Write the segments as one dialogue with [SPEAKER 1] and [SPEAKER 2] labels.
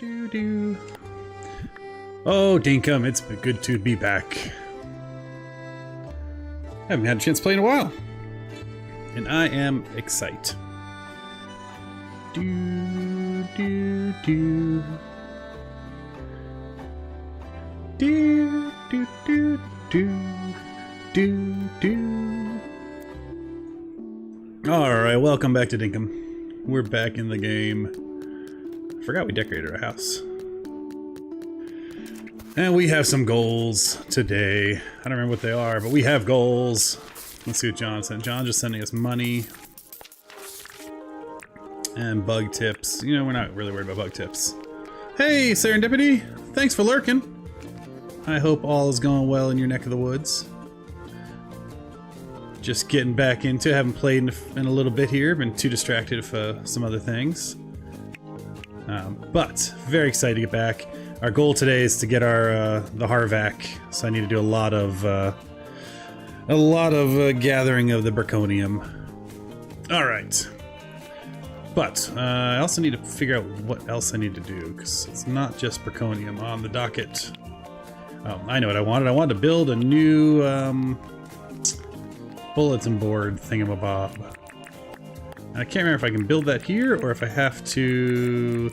[SPEAKER 1] Do. Oh, Dinkum, it's been good to be back. I haven't had a chance to play in a while. And I am excited. Do. Do. Alright, welcome back to Dinkum. We're back in the game. I forgot we decorated our house. And we have some goals today. I don't remember what they are, but we have goals. Let's see what John sent. John's just sending us money. And bug tips. You know, we're not really worried about bug tips. Hey, Serendipity! Thanks for lurking. I hope all is going well in your neck of the woods. Just getting back into it. Haven't played in a little bit here. Been too distracted for some other things. But very excited to get back. Our goal today is to get our the Harvac. So I need to do a lot of gathering of the Braconium. All right. But I also need to figure out what else I need to do, because it's not just Braconium on the docket. Oh, I know what I wanted. I wanted to build a new bulletin board thingamabob. I can't remember if I can build that here or if I have to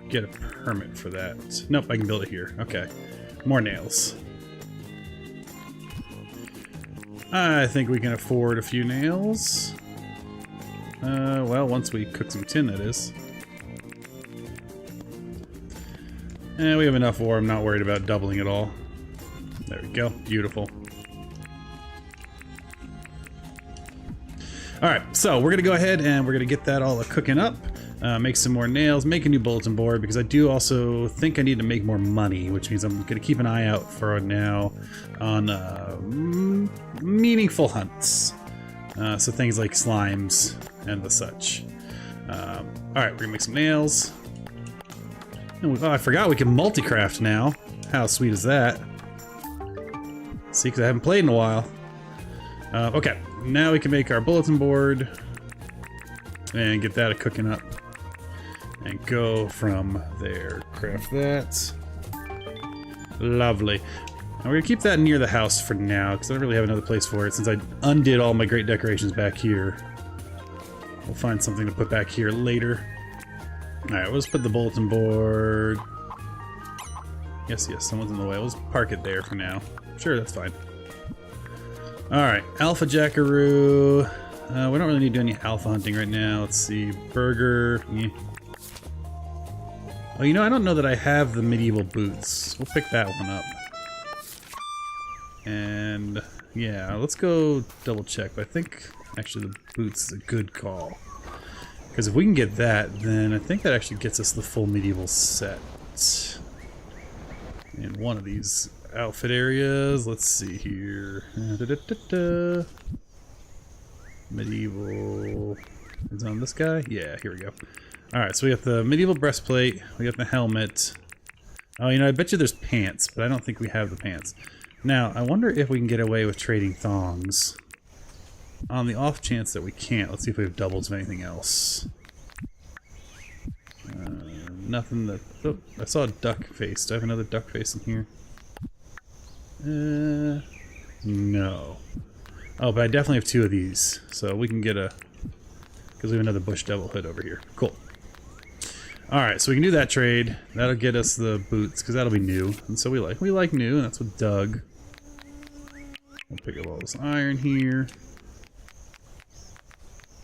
[SPEAKER 1] get a permit for that. Nope, I can build it here. Okay. More nails. I think we can afford a few nails. Well, once we cook some tin, that is. And we have enough ore. I'm not worried about doubling it all. There we go. Beautiful. Alright, so we're going to go ahead and we're going to get that all cooking up. Make some more nails, make a new bulletin board, because I do also think I need to make more money, which means I'm going to keep an eye out for now on meaningful hunts. So things like slimes and the such. Alright, we're going to make some nails. And oh, I forgot we can multi-craft now. How sweet is that? See, because I haven't played in a while. Okay, now we can make our bulletin board and get that cooking up and go from there. Craft that. Lovely. And we're gonna keep that near the house for now because I don't really have another place for it since I undid all my great decorations back here. We'll find something to put back here later. Alright, let's put the bulletin board. Yes, someone's in the way. Let's park it there for now. Sure, that's fine. Alright, Alpha Jackaroo. We don't really need to do any alpha hunting right now. Let's see. Burger. Yeah. Oh, you know, I don't know that I have the medieval boots. We'll pick that one up. And yeah, let's go double check. But I think actually the boots is a good call. Because if we can get that, then I think that actually gets us the full medieval set. In one of these outfit areas. Let's see here. Medieval is on this guy. Yeah, here we go. All right, so we got the medieval breastplate. We got the helmet. Oh, you know, I bet you there's pants, but I don't think we have the pants. Now, I wonder if we can get away with trading thongs. On the off chance that we can't, let's see if we have doubles of anything else. Nothing that. Oh, I saw a duck face. Do I have another duck face in here? No. Oh, but I definitely have two of these, so we can get a. Because we have another bush devil hood over here. Cool. All right, so we can do that trade. That'll get us the boots, because that'll be new, and so we like new, and that's with Doug. We'll pick up all this iron here.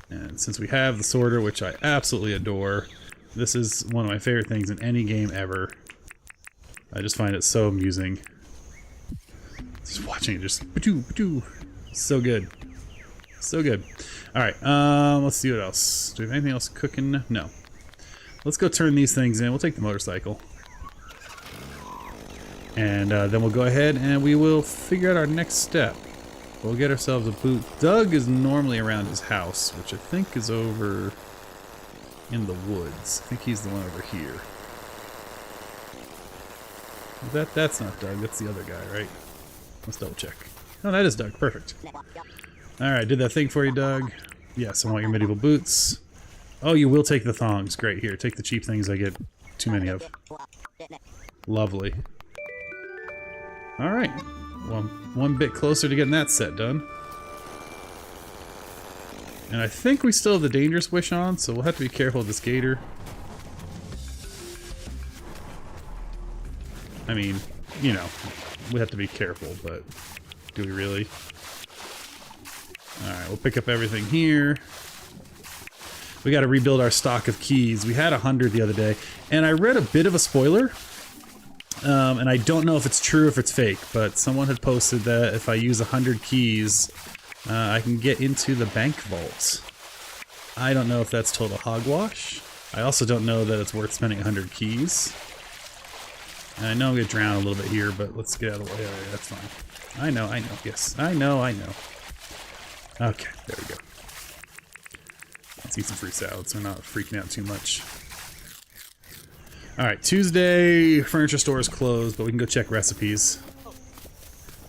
[SPEAKER 1] And since we have the sorter, which I absolutely adore, this is one of my favorite things in any game ever. I just find it so amusing. Just watching it, just so good. So good. Alright, let's see what else. Do we have anything else cooking? No. Let's go turn these things in. We'll take the motorcycle. And then we'll go ahead and we will figure out our next step. We'll get ourselves a boot. Doug is normally around his house, which I think is over in the woods. I think he's the one over here. That's not Doug, that's the other guy, right? Let's double check. Oh, that is Doug. Perfect. Alright, did that thing for you, Doug. Yes, I want your medieval boots. Oh, you will take the thongs. Great. Here, take the cheap things I get too many of. Lovely. Alright. One bit closer to getting that set done. And I think we still have the dangerous wish on, so we'll have to be careful with this gator. I mean, you know, we have to be careful, but do we really? Alright, we'll pick up everything here. We gotta rebuild our stock of keys. We had 100 the other day, and I read a bit of a spoiler, and I don't know if it's true or if it's fake, but someone had posted that if I use 100 keys, I can get into the bank vault. I don't know if that's total hogwash. I also don't know that it's worth spending 100 keys. And I know I'm gonna drown a little bit here, but let's get out of the way. That's fine. I know, yes. I know. Okay, there we go. Let's eat some fruit salad so we're not freaking out too much. Alright, Tuesday, furniture store is closed, but we can go check recipes.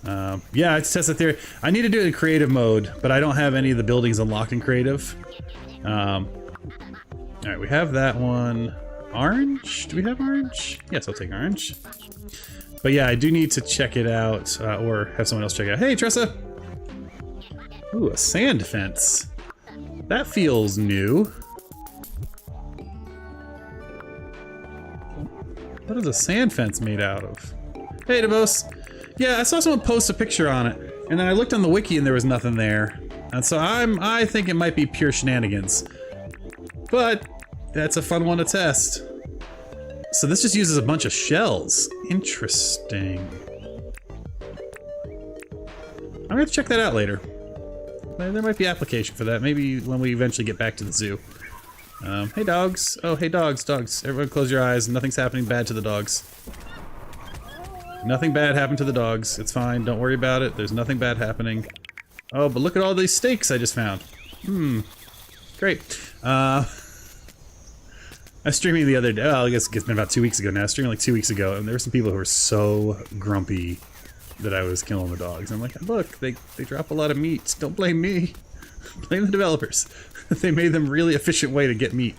[SPEAKER 1] Yeah, it's test the theory. I need to do it in creative mode, but I don't have any of the buildings unlocked in creative. Alright, we have that one. Orange? Do we have orange? Yes, I'll take orange. But yeah, I do need to check it out, or have someone else check it out. Hey, Tressa! Ooh, a sand fence. That feels new. What is a sand fence made out of? Hey, DeBose! Yeah, I saw someone post a picture on it, and then I looked on the wiki and there was nothing there. And so I think it might be pure shenanigans. But that's a fun one to test. So this just uses a bunch of shells. Interesting. I'm gonna have to check that out later. There might be application for that. Maybe when we eventually get back to the zoo. Hey dogs. Oh, hey dogs, dogs. Everyone close your eyes. Nothing's happening bad to the dogs. Nothing bad happened to the dogs. It's fine. Don't worry about it. There's nothing bad happening. Oh, but look at all these steaks I just found. Great. I was streaming the other day. Well, I guess it's been about 2 weeks ago now. I was streaming like 2 weeks ago, and there were some people who were so grumpy that I was killing the dogs. I'm like, look, they drop a lot of meat. Don't blame me. Blame the developers. They made them really efficient way to get meat.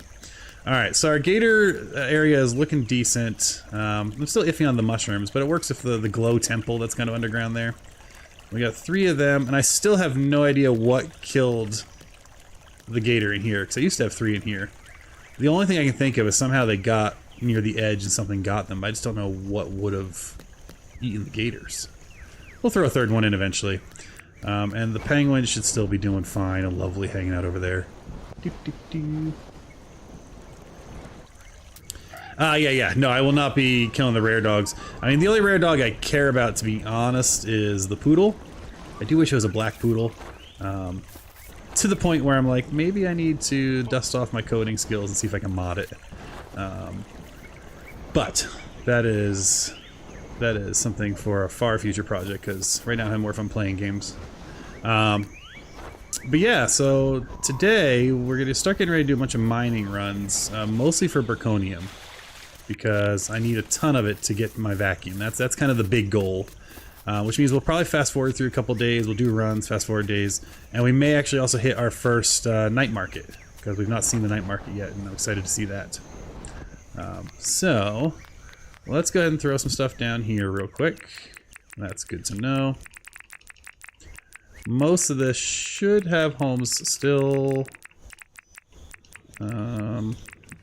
[SPEAKER 1] Alright, so our gator area is looking decent. I'm still iffy on the mushrooms, but it works if the glow temple that's kind of underground there. We got 3 of them, and I still have no idea what killed the gator in here, because I used to have 3 in here. The only thing I can think of is somehow they got near the edge and something got them. I just don't know what would have eaten the gators. We'll throw a 3rd one in eventually. And the penguin should still be doing fine and lovely hanging out over there. Yeah. No, I will not be killing the rare dogs. I mean, the only rare dog I care about, to be honest, is the poodle. I do wish it was a black poodle. To the point where I'm like, maybe I need to dust off my coding skills and see if I can mod it. But that is something for a far future project, because right now I have more fun playing games. But yeah, so today we're going to start getting ready to do a bunch of mining runs, mostly for Berkonium, because I need a ton of it to get my vacuum. That's kind of the big goal, which means we'll probably fast forward through a couple days, we'll do runs, fast forward days, and we may actually also hit our first night market, because we've not seen the night market yet, and I'm excited to see that. So let's go ahead and throw some stuff down here real quick. That's good to know. Most of this should have homes still.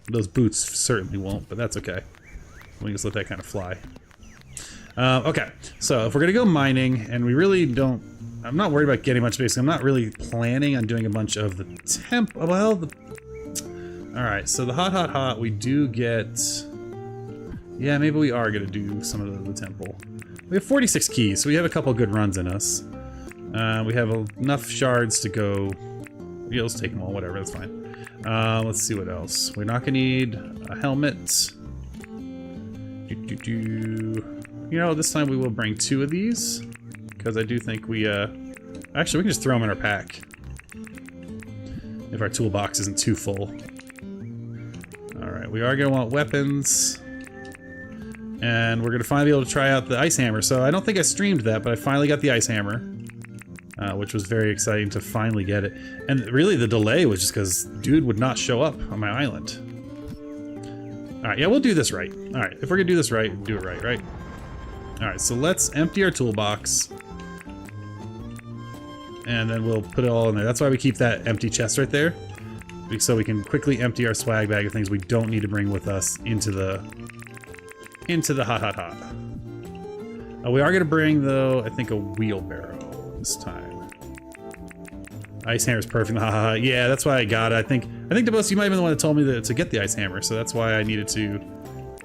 [SPEAKER 1] Those boots certainly won't, but that's okay. We can just let that kind of fly. Okay, so if we're gonna go mining, and we really don't... I'm not worried about getting much space. I'm not really planning on doing a bunch of the temp... Well, alright, so the hot, we do get... Yeah, maybe we are gonna do some of the temple. We have 46 keys, so we have a couple good runs in us. We have enough shards to go... Yeah, let's take them all, whatever, that's fine. Let's see what else. We're not gonna need a helmet. You know, this time we will bring 2 of these, because I do think we, actually, we can just throw them in our pack. If our toolbox isn't too full. Alright, we are gonna want weapons. And we're gonna finally be able to try out the ice hammer. So I don't think I streamed that, but I finally got the ice hammer. Which was very exciting to finally get it. And really the delay was just because dude would not show up on my island. Alright, yeah, we'll do this right. Alright, if we're gonna do this right, do it right, right? Alright, so let's empty our toolbox. And then we'll put it all in there. That's why we keep that empty chest right there. So we can quickly empty our swag bag of things we don't need to bring with us into the hot. We are gonna bring, though, I think a wheelbarrow this time. Ice hammer is perfect. Yeah, that's why I got it. I think the boss, you might have been the one that told me to get the ice hammer, so that's why I needed to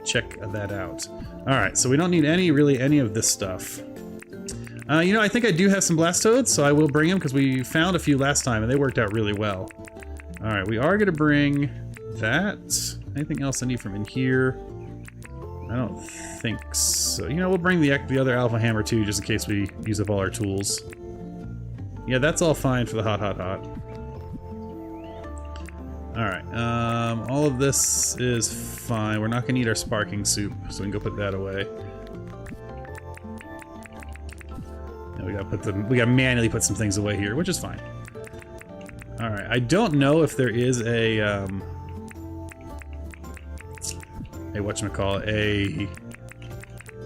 [SPEAKER 1] check that out. All right, so we don't need really any of this stuff. You know, I think I do have some Blastodes, so I will bring them because we found a few last time and they worked out really well. All right, we are gonna bring that. Anything else I need from in here? I don't think so. You know, we'll bring the other Alpha Hammer too, just in case we use up all our tools. Yeah, that's all fine for the hot. Alright, all of this is fine. We're not gonna eat our sparking soup, so we can go put that away. And we gotta manually put some things away here, which is fine. Alright, I don't know if there is a whatchamacallit, a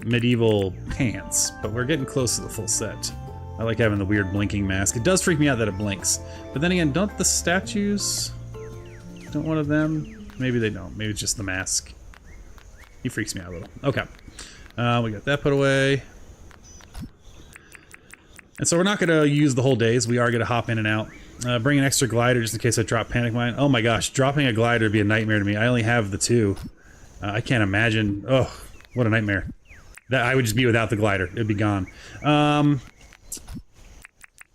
[SPEAKER 1] medieval pants, but we're getting close to the full set. I like having the weird blinking mask. It does freak me out that it blinks. But then again, don't the statues... Don't one of them? Maybe they don't. Maybe it's just the mask. He freaks me out a little. Okay. We got that put away. And so we're not going to use the whole days. We are going to hop in and out. Bring an extra glider just in case I drop Panic Mine. Oh my gosh, dropping a glider would be a nightmare to me. I only have the 2. I can't imagine. Oh, what a nightmare. That I would just be without the glider. It'd be gone.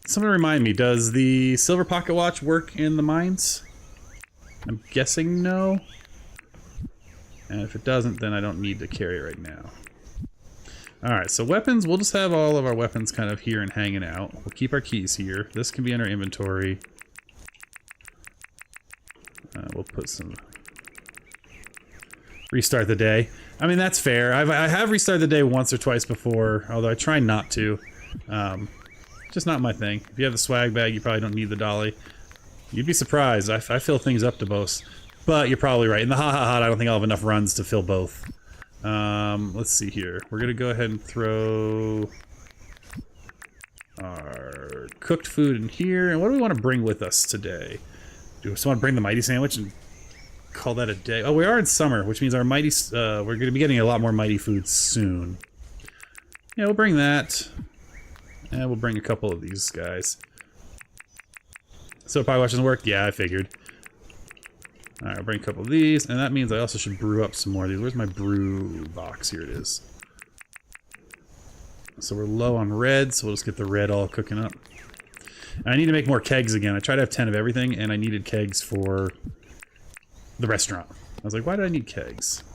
[SPEAKER 1] Someone remind me, does the silver pocket watch work in the mines? I'm guessing no. And if it doesn't, then I don't need to carry it right now. Alright, so weapons, we'll just have all of our weapons kind of here and hanging out. We'll keep our keys here. This can be in our inventory. We'll put some... Restart the day. I mean, that's fair. I have restarted the day once or twice before, although I try not to. Just not my thing. If you have the swag bag, you probably don't need the dolly. You'd be surprised. I fill things up to both. But you're probably right. In the hot, I don't think I'll have enough runs to fill both. Let's see here. We're gonna go ahead and throw our cooked food in here. And what do we want to bring with us today? Do we just want to bring the Mighty Sandwich and call that a day? Oh, we are in summer, which means our Mighty... we're gonna be getting a lot more Mighty food soon. Yeah, we'll bring that. And we'll bring a couple of these guys. So power wash doesn't work? Yeah, I figured. Alright, I'll bring a couple of these, and that means I also should brew up some more of these. Where's my brew box? Here it is. So we're low on red, so we'll just get the red all cooking up. And I need to make more kegs again. I tried to have 10 of everything, and I needed kegs for the restaurant. I was like, why do I need kegs?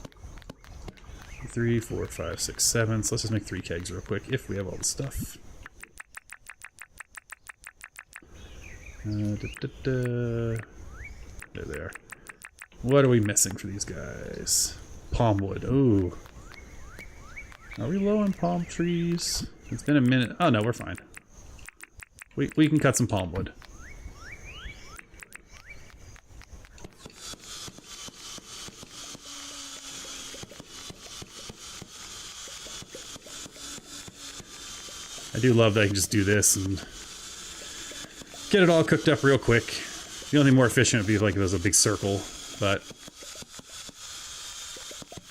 [SPEAKER 1] 3, 4, 5, 6, 7. So let's just make 3 kegs real quick, if we have all the stuff. There they are. What are we missing for these guys? Palm wood. Ooh. Are we low on palm trees? It's been a minute. Oh no, we're fine. We can cut some palm wood. I do love that I can just do this and get it all cooked up real quick. The only thing more efficient would be like if it was a big circle, but...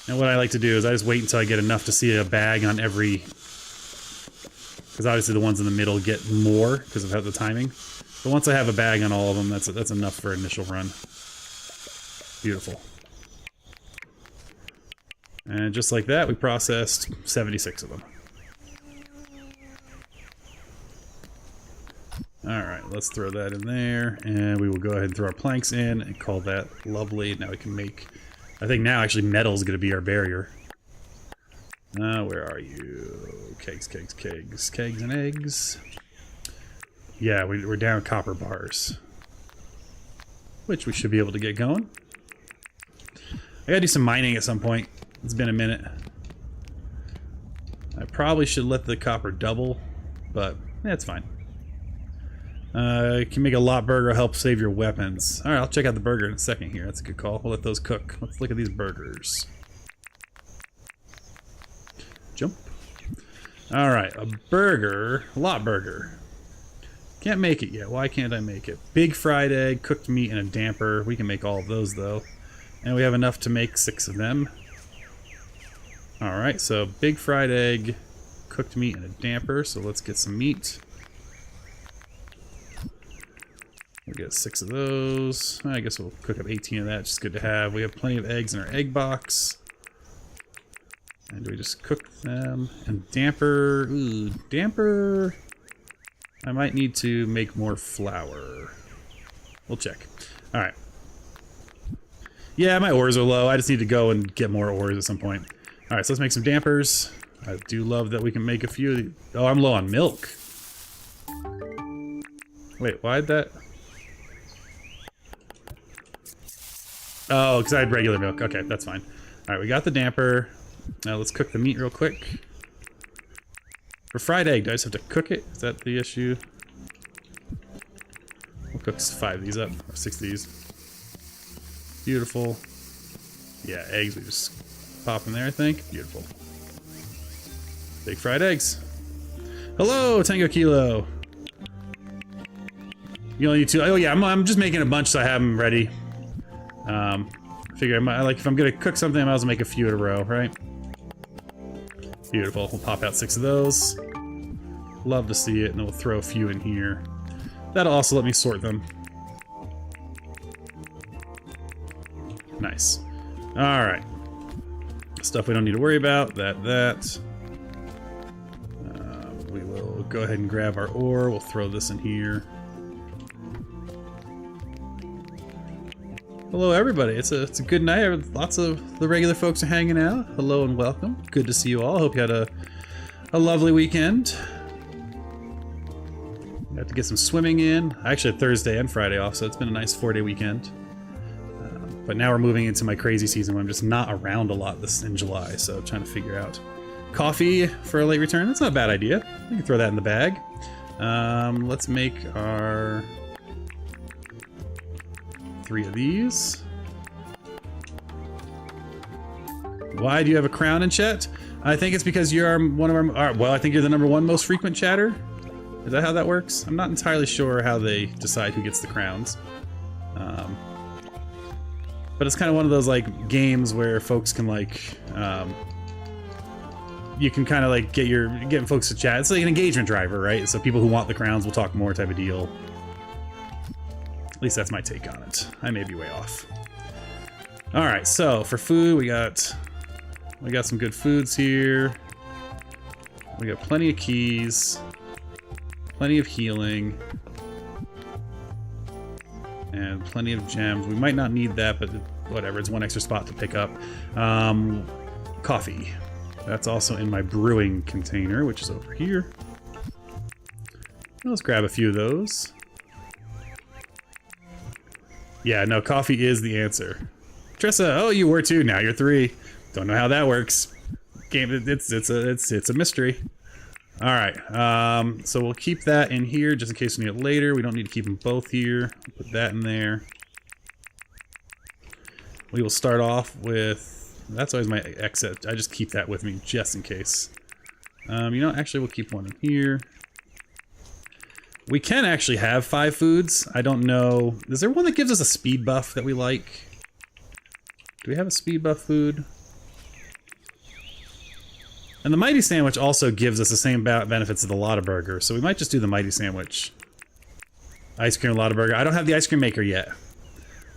[SPEAKER 1] And what I like to do is I just wait until I get enough to see a bag on every... Because obviously the ones in the middle get more because of how the timing. But once I have a bag on all of them, that's enough for an initial run. Beautiful. And just like that, we processed 76 of them. Alright, let's throw that in there, and we will go ahead and throw our planks in and call that lovely. Now we can make... I think now actually metal is going to be our barrier. Where are you? Kegs, kegs, kegs. Kegs and eggs. Yeah, we're down copper bars. Which we should be able to get going. I gotta do some mining at some point. It's been a minute. I probably should let the copper double, but it's fine. You can make a lot burger, help save your weapons. Alright, I'll check out the burger in a second here. That's a good call. We'll let those cook. Let's look at these burgers. Jump. Alright, a burger. Lot burger. Can't make it yet. Why can't I make it? Big fried egg, cooked meat, and a damper. We can make all of those, though. And we have enough to make 6 of them. Alright, so big fried egg, cooked meat, and a damper. So let's get some meat. We'll get 6 of those. I guess we'll cook up 18 of that. Just good to have. We have plenty of eggs in our egg box. And we just cook them. And damper. Ooh, damper. I might need to make more flour. We'll check. Alright. Yeah, my ores are low. I just need to go and get more ores at some point. Alright, so let's make some dampers. I do love that we can make a few of these. Oh, I'm low on milk. Wait, why'd that... Oh, because I had regular milk. Okay, that's fine. Alright, we got the damper. Now let's cook the meat real quick. For fried egg, do I just have to cook it? Is that the issue? We'll cook 5 of these up, or 6 of these. Beautiful. Yeah, eggs, we just pop in there, I think. Beautiful. Big fried eggs. Hello, Tango Kilo. You only need 2. Oh yeah, I'm just making a bunch so I have them ready. I figure I might, like, if I'm gonna cook something, I might as well make a few in a row, right? Beautiful. We'll pop out 6 of those. Love to see it, and then we'll throw a few in here. That'll also let me sort them. Nice. Alright. Stuff we don't need to worry about. That. We will go ahead and grab our ore. We'll throw this in here. Hello everybody, it's a good night. Lots of the regular folks are hanging out. Hello and welcome. Good to see you all. Hope you had a lovely weekend. Got to get some swimming in. I actually had Thursday and Friday off, so it's been a nice 4-day weekend. But now we're moving into my crazy season where I'm just not around a lot in July, so trying to figure out. Coffee for a late return, that's not a bad idea. We can throw that in the bag. Let's make our 3 of these. Why do you have a crown in chat? I think it's because you're one of our... well, I think you're the #1 most frequent chatter. Is that how that works? I'm not entirely sure how they decide who gets the crowns. But it's kind of one of those like games where folks can like... you can kind of like getting folks to chat. It's like an engagement driver, right? So people who want the crowns will talk more type of deal. At least that's my take on it. I may be way off. All right, so for food, we got some good foods here. We got plenty of keys, plenty of healing, and plenty of gems. We might not need that, but whatever. It's 1 extra spot to pick up. Coffee. That's also in my brewing container, which is over here. Let's grab a few of those. Yeah, no, coffee is the answer. Tressa, oh, you were 2, now you're 3. Don't know how that works. Game, it's a mystery. All right, so we'll keep that in here just in case we need it later. We don't need to keep them both here. Put that in there. We will start off with, that's always my exit. I just keep that with me just in case. You know, actually we'll keep one in here. We can actually have 5 foods. I don't know. Is there one that gives us a speed buff that we like? Do we have a speed buff food? And the Mighty Sandwich also gives us the same benefits as the Lotta Burger, so we might just do the Mighty Sandwich. Ice cream Lotta Burger. I don't have the ice cream maker yet.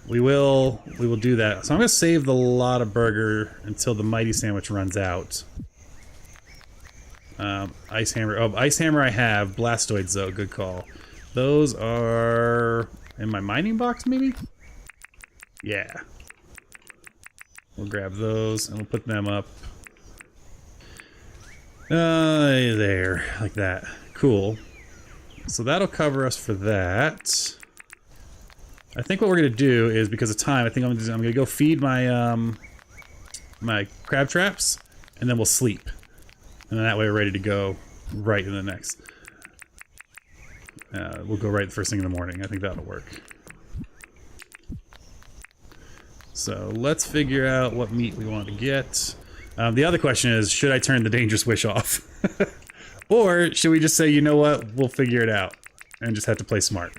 [SPEAKER 1] We will do that. So I'm gonna save the Lotta Burger until the Mighty Sandwich runs out. Ice Hammer. Oh, Ice Hammer I have. Blastoids though, good call. Those are in my mining box maybe? Yeah. We'll grab those and we'll put them up. There, like that. Cool. So that'll cover us for that. I think what we're gonna do is, because of time, I think I'm gonna go feed my my crab traps, and then we'll sleep. And then that way we're ready to go right in the next. We'll go right the first thing in the morning. I think that'll work. So let's figure out what meat we want to get. The other question is, should I turn the dangerous wish off? Or should we just say, you know what, we'll figure it out and just have to play smart?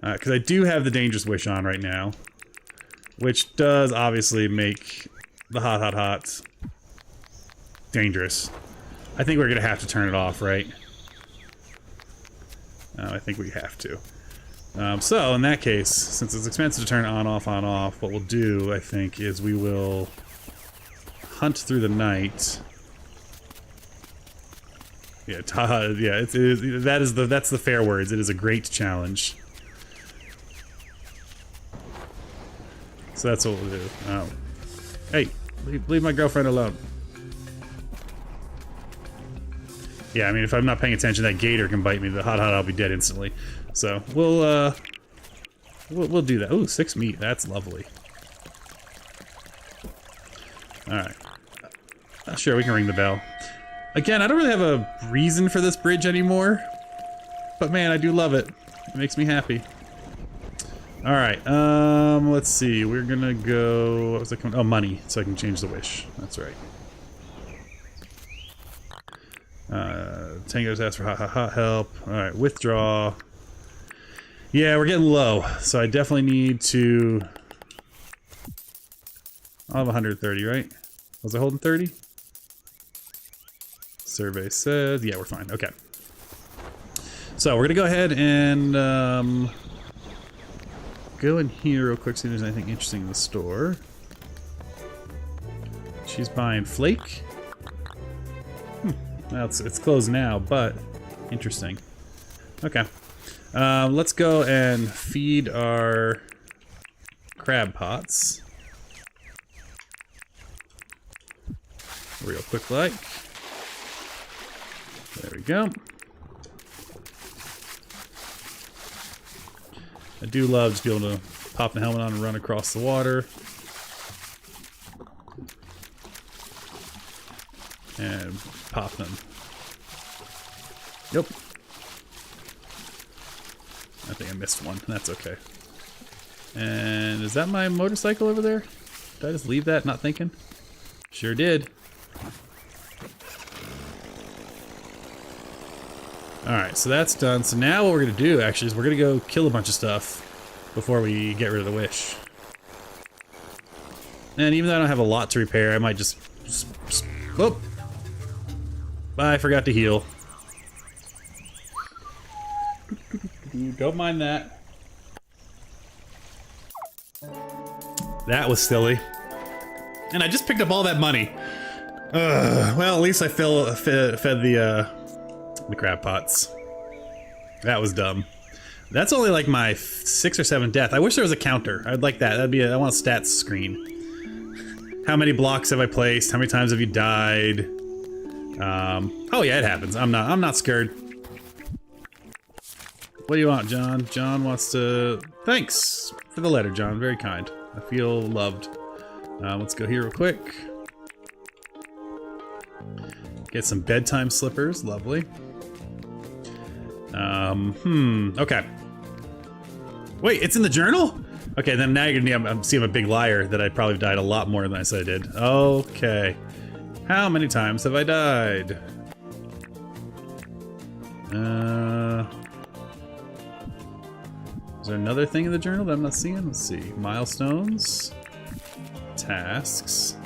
[SPEAKER 1] Because I do have the dangerous wish on right now, which does obviously make the hot, hot, hot dangerous. I think we're going to have to turn it off, right? I think we have to. So, in that case, since it's expensive to turn on, off, what we'll do, I think, is we will hunt through the night. Yeah, that's the fair words. It is a great challenge. So that's what we'll do. Hey, leave my girlfriend alone. Yeah, I mean, if I'm not paying attention, that gator can bite me. The hot, I'll be dead instantly. So we'll do that. Ooh, 6 meat. That's lovely. All right. Sure, we can ring the bell. Again, I don't really have a reason for this bridge anymore, but man, I do love it. It makes me happy. All right. Let's see. We're gonna go. What was I coming? Oh, money, so I can change the wish. That's right. Tango's asked for hot help. All right, withdraw. Yeah, we're getting low, so I definitely need to. I'll have 130, right? Was I holding 30? Survey says, yeah, we're fine. Okay. So we're gonna go ahead and go in here real quick, see if there's anything interesting in the store. She's buying flake. Well, it's closed now, but interesting. Okay. Let's go and feed our crab pots. Real quick like. There we go. I do love just being able to pop the helmet on and run across the water. And pop them. Yep. I think I missed one. That's okay. And is that my motorcycle over there? Did I just leave that not thinking? Sure did. Alright, so that's done. So now what we're going to do, actually, is we're going to go kill a bunch of stuff before we get rid of the wish. And even though I don't have a lot to repair, I might just... Whoop! I forgot to heal. Don't mind that. That was silly. And I just picked up all that money. Well, at least I fed the crab pots. That was dumb. That's only like my 6th or 7th death. I wish there was a counter. I'd like that. That'd be I want a stats screen. How many blocks have I placed? How many times have you died? Oh yeah, it happens. I'm not scared. What do you want, John? John wants to... Thanks for the letter, John. Very kind. I feel loved. Let's go here real quick. Get some bedtime slippers. Lovely. Okay. Wait, it's in the journal? Okay, then now you're gonna see I'm a big liar that I probably died a lot more than I said I did. Okay. How many times have I died? Is there another thing in the journal that I'm not seeing? Let's see. Milestones. Tasks.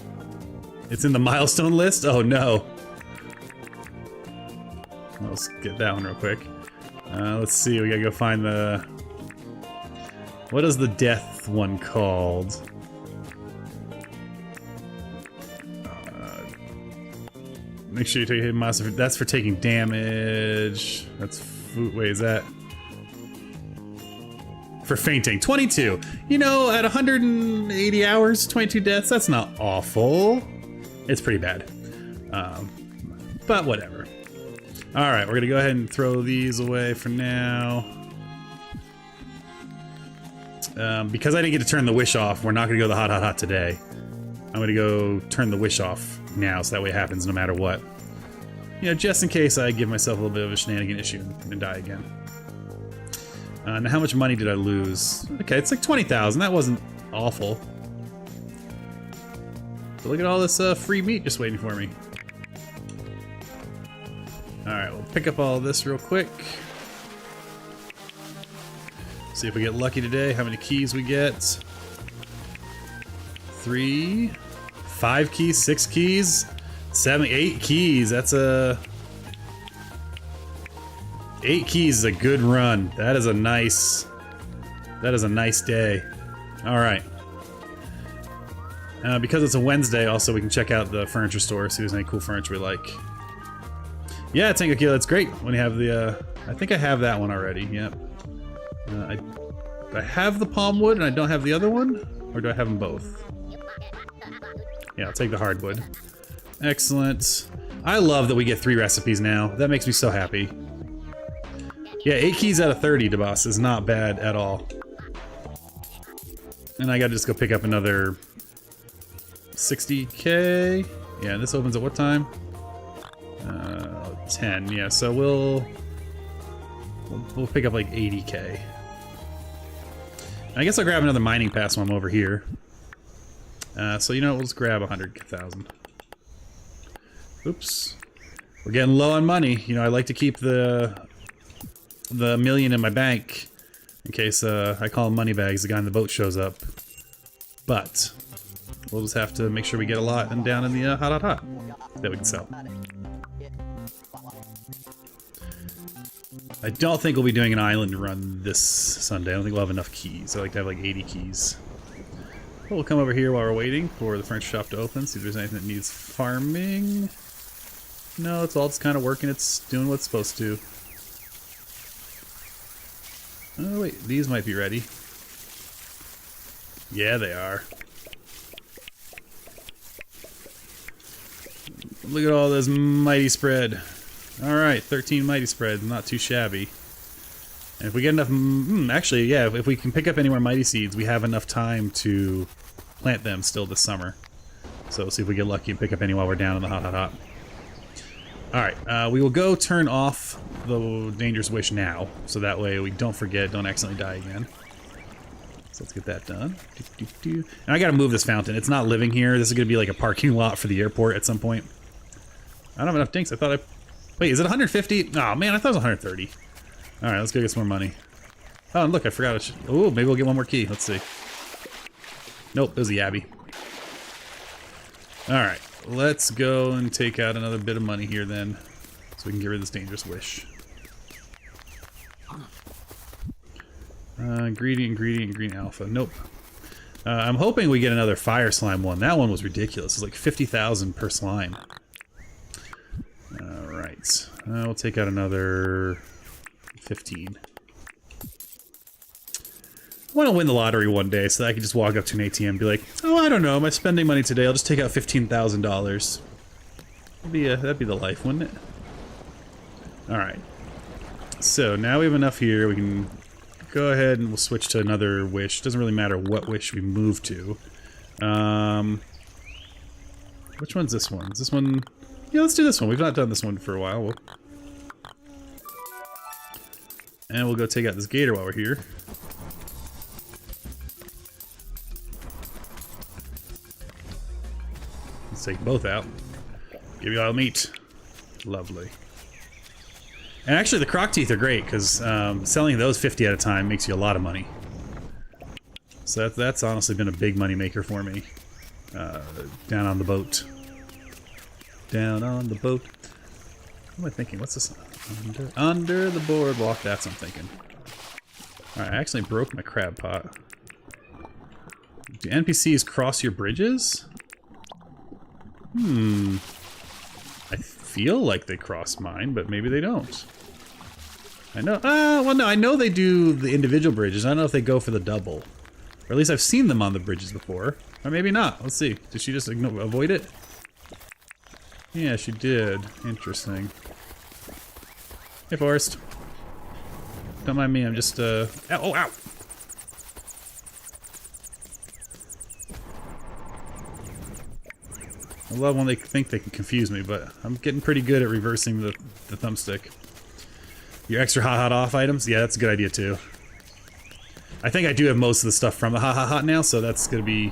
[SPEAKER 1] It's in the milestone list? Oh no. Let's get that one real quick. Let's see, we gotta go find the... What is the death one called? Make sure you take a hit monster. That's for taking damage. That's food. Wait, is that for fainting? 22. You know, at 180 hours, 22 deaths. That's not awful. It's pretty bad, but whatever. All right, we're gonna go ahead and throw these away for now. Because I didn't get to turn the wish off, we're not gonna go the hot, hot, hot today. I'm gonna go turn the wish off now, so that way it happens no matter what. You know, just in case I give myself a little bit of a shenanigan issue and die again. Now how much money did I lose? Okay, it's like 20,000. That wasn't awful. So look at all this free meat just waiting for me. Alright, we'll pick up all this real quick. See if we get lucky today, how many keys we get. 3, 5 keys, 6 keys, 7, 8 keys. That's a... 8 keys is a good run. That is a nice day. Alright. Because it's a Wednesday, also we can check out the furniture store, see if there's any cool furniture we like. Yeah, Tango Kilo, that's great when you have the, I think I have that one already, yep. I have the palm wood and I don't have the other one? Or do I have them both? Yeah, I'll take the hardwood. Excellent. I love that we get 3 recipes now. That makes me so happy. Yeah, 8 keys out of 30, DeBoss, is not bad at all. And I gotta just go pick up another 60k. Yeah, this opens at what time? 10, yeah, so we'll pick up like 80k. I guess I'll grab another mining pass when I'm over here. So you know what, we'll just grab 100,000. Oops. We're getting low on money. You know, I like to keep the million in my bank in case I call them money bags, the guy in the boat shows up. But we'll just have to make sure we get a lot and down in the hot that we can sell. I don't think we'll be doing an island run this Sunday. I don't think we'll have enough keys. I like to have like 80 keys. But we'll come over here while we're waiting for the furniture shop to open, see if there's anything that needs farming. No, it's all just kind of working. It's doing what it's supposed to. Oh wait, these might be ready. Yeah, they are. Look at all this mighty spread. Alright, 13 mighty spreads, not too shabby. And if we get enough... actually, yeah, if we can pick up any more mighty seeds, we have enough time to plant them still this summer. So we'll see if we get lucky and pick up any while we're down in the hot. Alright, we will go turn off the Dangerous Wish now, so that way we don't forget, don't accidentally die again. So let's get that done. And I gotta move this fountain. It's not living here. This is gonna be like a parking lot for the airport at some point. I don't have enough dinks. I thought I... Wait, is it 150? Oh man, I thought it was 130. Alright, let's go get some more money. Oh, and look, I forgot it. Oh, maybe we'll get one more key. Let's see. Nope, it was a yabby. Alright, let's go and take out another bit of money here then, so we can get rid of this Dangerous Wish. Green alpha. Nope. I'm hoping we get another fire slime one. That one was ridiculous. It's like 50,000 per slime. Alright. We'll take out another 15. I want to win the lottery one day so that I can just walk up to an ATM and be like, oh, I don't know, am I spending money today? I'll just take out $15,000. That'd be the life, wouldn't it? Alright. So now we have enough here. We can go ahead and we'll switch to another wish. Doesn't really matter what wish we move to. Which one's this one? Is this one? Yeah, let's do this one. We've not done this one for a while. And we'll go take out this gator while we're here. Let's take both out. Give you all meat. Lovely. And actually the croc teeth are great, because selling those 50 at a time makes you a lot of money. So that's honestly been a big money maker for me. Down on the boat. Down on the boat. What am I thinking? What's this? Under the boardwalk. That's what I'm thinking. Alright, I actually broke my crab pot. Do NPCs cross your bridges? I feel like they cross mine, but maybe they don't. I know. Well, no, I know they do the individual bridges. I don't know if they go for the double. Or at least I've seen them on the bridges before. Or maybe not. Let's see. Did she just avoid it? Yeah, she did. Interesting. Hey, Forrest. Don't mind me, I'm just, Ow, oh, ow! I love when they think they can confuse me, but I'm getting pretty good at reversing the thumbstick. Your extra hot off items? Yeah, that's a good idea, too. I think I do have most of the stuff from the hot now, so that's gonna be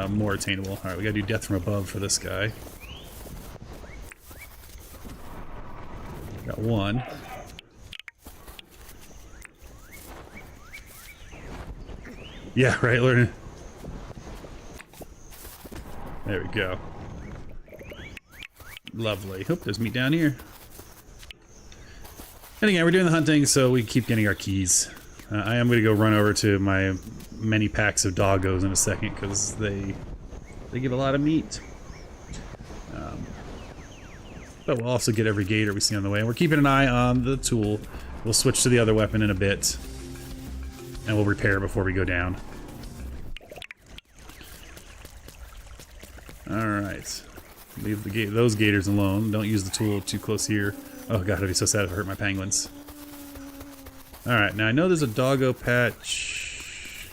[SPEAKER 1] more attainable. Alright, we gotta do death from above for this guy. Got one. Yeah, right, learning. There we go. Lovely. Hope there's meat down here. And again, we're doing the hunting, so we keep getting our keys. I am going to go run over to my many packs of doggos in a second, because they give a lot of meat. But we'll also get every gator we see on the way. And we're keeping an eye on the tool. We'll switch to the other weapon in a bit. And we'll repair before we go down. Alright. Leave those gators alone. Don't use the tool too close here. Oh god, I'd be so sad if I hurt my penguins. Alright, now I know there's a doggo patch.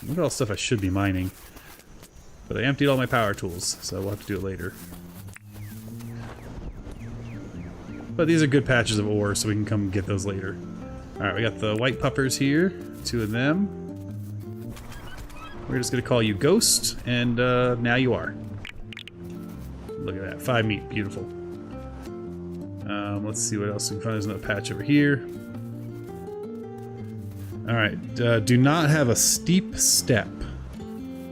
[SPEAKER 1] Look at all the stuff I should be mining. But I emptied all my power tools, so we'll have to do it later. But these are good patches of ore, so we can come get those later. Alright, we got the white puppers here. 2 of them. We're just gonna call you Ghost, and now you are. Look at that, 5 meat, beautiful. Let's see what else we can find. There's another patch over here. Alright, do not have a steep step.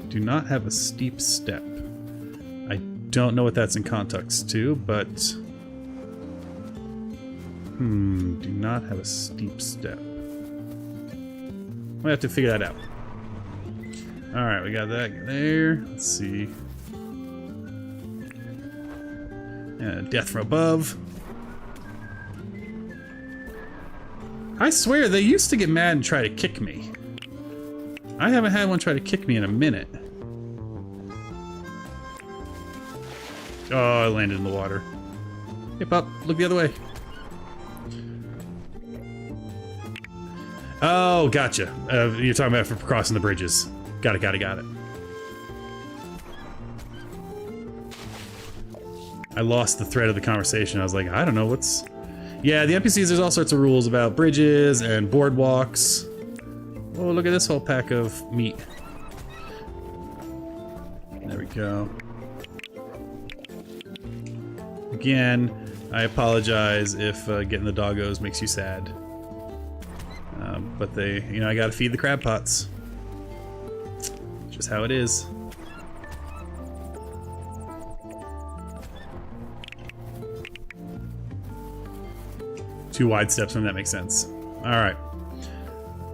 [SPEAKER 1] Do not have a steep step. I don't know what that's in context to, but... do not have a steep step. We have to figure that out. Alright, we got that there. Let's see. Death from above. I swear, they used to get mad and try to kick me. I haven't had one try to kick me in a minute. Oh, I landed in the water. Hey, pup, look the other way. Oh, gotcha. You're talking about for crossing the bridges. Got it, got it, got it. I lost the thread of the conversation. I was like, I don't know what's... Yeah, the NPCs, there's all sorts of rules about bridges and boardwalks. Oh, look at this whole pack of meat. There we go. Again, I apologize if getting the doggos makes you sad. But they, you know, I gotta feed the crab pots. Just how it is. Two wide steps, when that makes sense. Alright.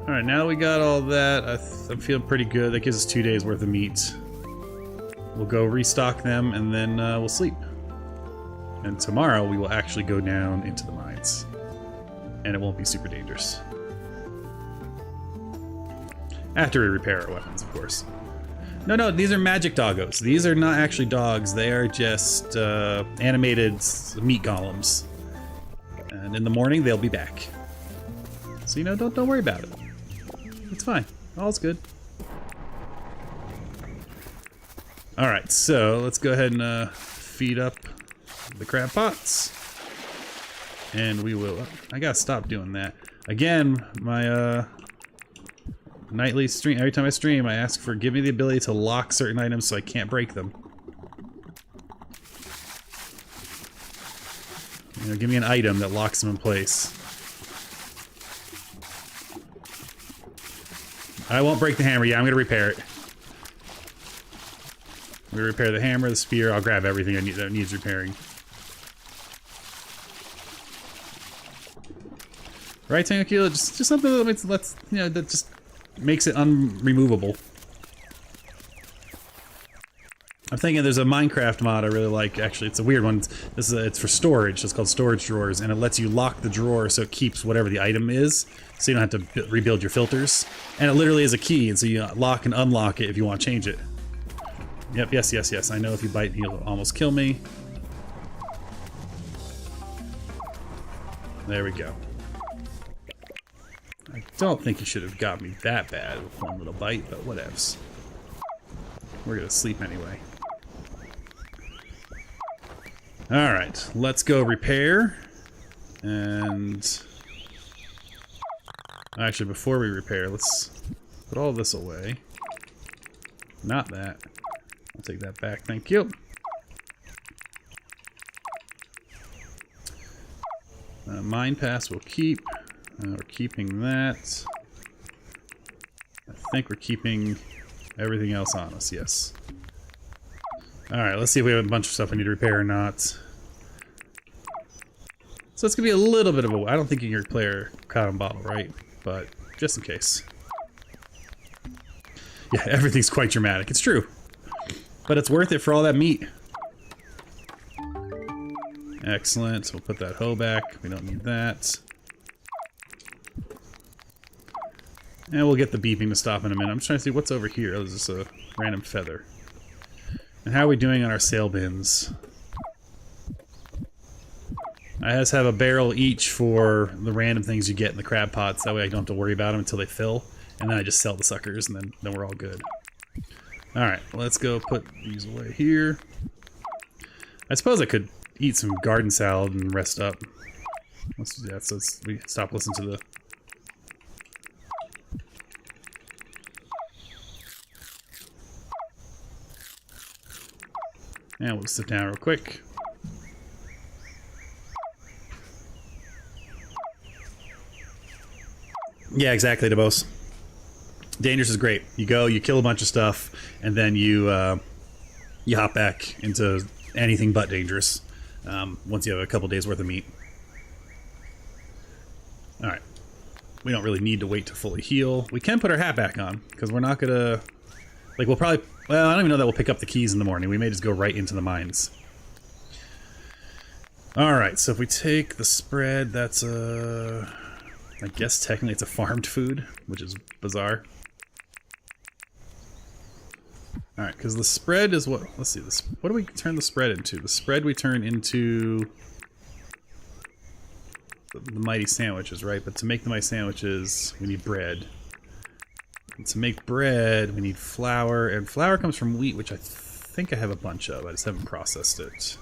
[SPEAKER 1] Alright, now that we got all that, I'm feeling pretty good. That gives us 2 days worth of meat. We'll go restock them, and then we'll sleep. And tomorrow we will actually go down into the mines. And it won't be super dangerous. After we repair our weapons, of course. No, these are magic doggos. These are not actually dogs. They are just animated meat golems. And in the morning, they'll be back. So, you know, don't worry about it. It's fine. All's good. Alright, so let's go ahead and feed up the crab pots. And we will... I gotta stop doing that. Again, my nightly stream, every time I stream, I ask for give me the ability to lock certain items so I can't break them. You know, give me an item that locks them in place. I won't break the hammer. Yeah, I'm gonna repair it. We repair the hammer, the spear. I'll grab everything that needs repairing. Right, Tanakila? Just something that lets you know, that just makes it unremovable. I'm thinking there's a Minecraft mod I really like. Actually, it's a weird one. It's for storage. It's called storage drawers, and it lets you lock the drawer so it keeps whatever the item is, so you don't have to rebuild your filters. And it literally is a key, and so you lock and unlock it if you want to change it. Yep, yes. I know if you bite, he'll almost kill me. There we go. I don't think he should have got me that bad with one little bite, but whatevs. We're gonna sleep anyway. Alright, let's go repair. And... actually, before we repair, let's put all this away. Not that. I'll take that back, thank you. Mine pass we'll keep. We're keeping that. I think we're keeping everything else on us, yes. Alright, let's see if we have a bunch of stuff we need to repair or not. So it's gonna be a little bit of a... I don't think you can repair a cotton bottle, right? But just in case. Yeah, everything's quite dramatic. It's true. But it's worth it for all that meat. Excellent. So we'll put that hoe back. We don't need that. And we'll get the beeping to stop in a minute. I'm just trying to see what's over here. Oh, this is a random feather. And how are we doing on our sale bins? I just have a barrel each for the random things you get in the crab pots. That way I don't have to worry about them until they fill. And then I just sell the suckers, and then we're all good. Alright, let's go put these away here. I suppose I could eat some garden salad and rest up. Let's do that so we stop listening to the... And we'll sit down real quick. Yeah, exactly, DeBose. Dangerous is great. You go, you kill a bunch of stuff, and then you hop back into anything but dangerous. Once you have a couple days worth of meat. Alright. We don't really need to wait to fully heal. We can put our hat back on, because we're not gonna... Like, we'll probably... Well, I don't even know that we'll pick up the keys in the morning. We may just go right into the mines. Alright, so if we take the spread, that's a... I guess technically it's a farmed food, which is bizarre. Alright, because the spread is what... Let's see, this. What do we turn the spread into? The spread we turn into... the mighty sandwiches, right? But to make the mighty sandwiches, we need bread. And to make bread, we need flour. And flour comes from wheat, which I think I have a bunch of. I just haven't processed it.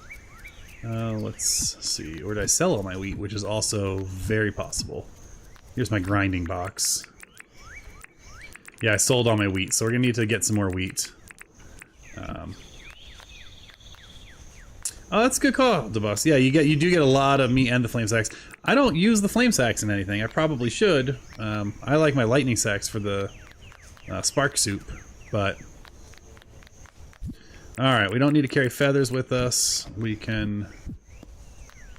[SPEAKER 1] Let's see. Or did I sell all my wheat, which is also very possible. Here's my grinding box. Yeah, I sold all my wheat, so we're gonna need to get some more wheat. Oh, that's a good call, DeBus. Yeah, you do get a lot of meat and the flame sacks. I don't use the flame sacks in anything. I probably should. I like my lightning sacks for the spark soup, but... Alright, we don't need to carry feathers with us. We can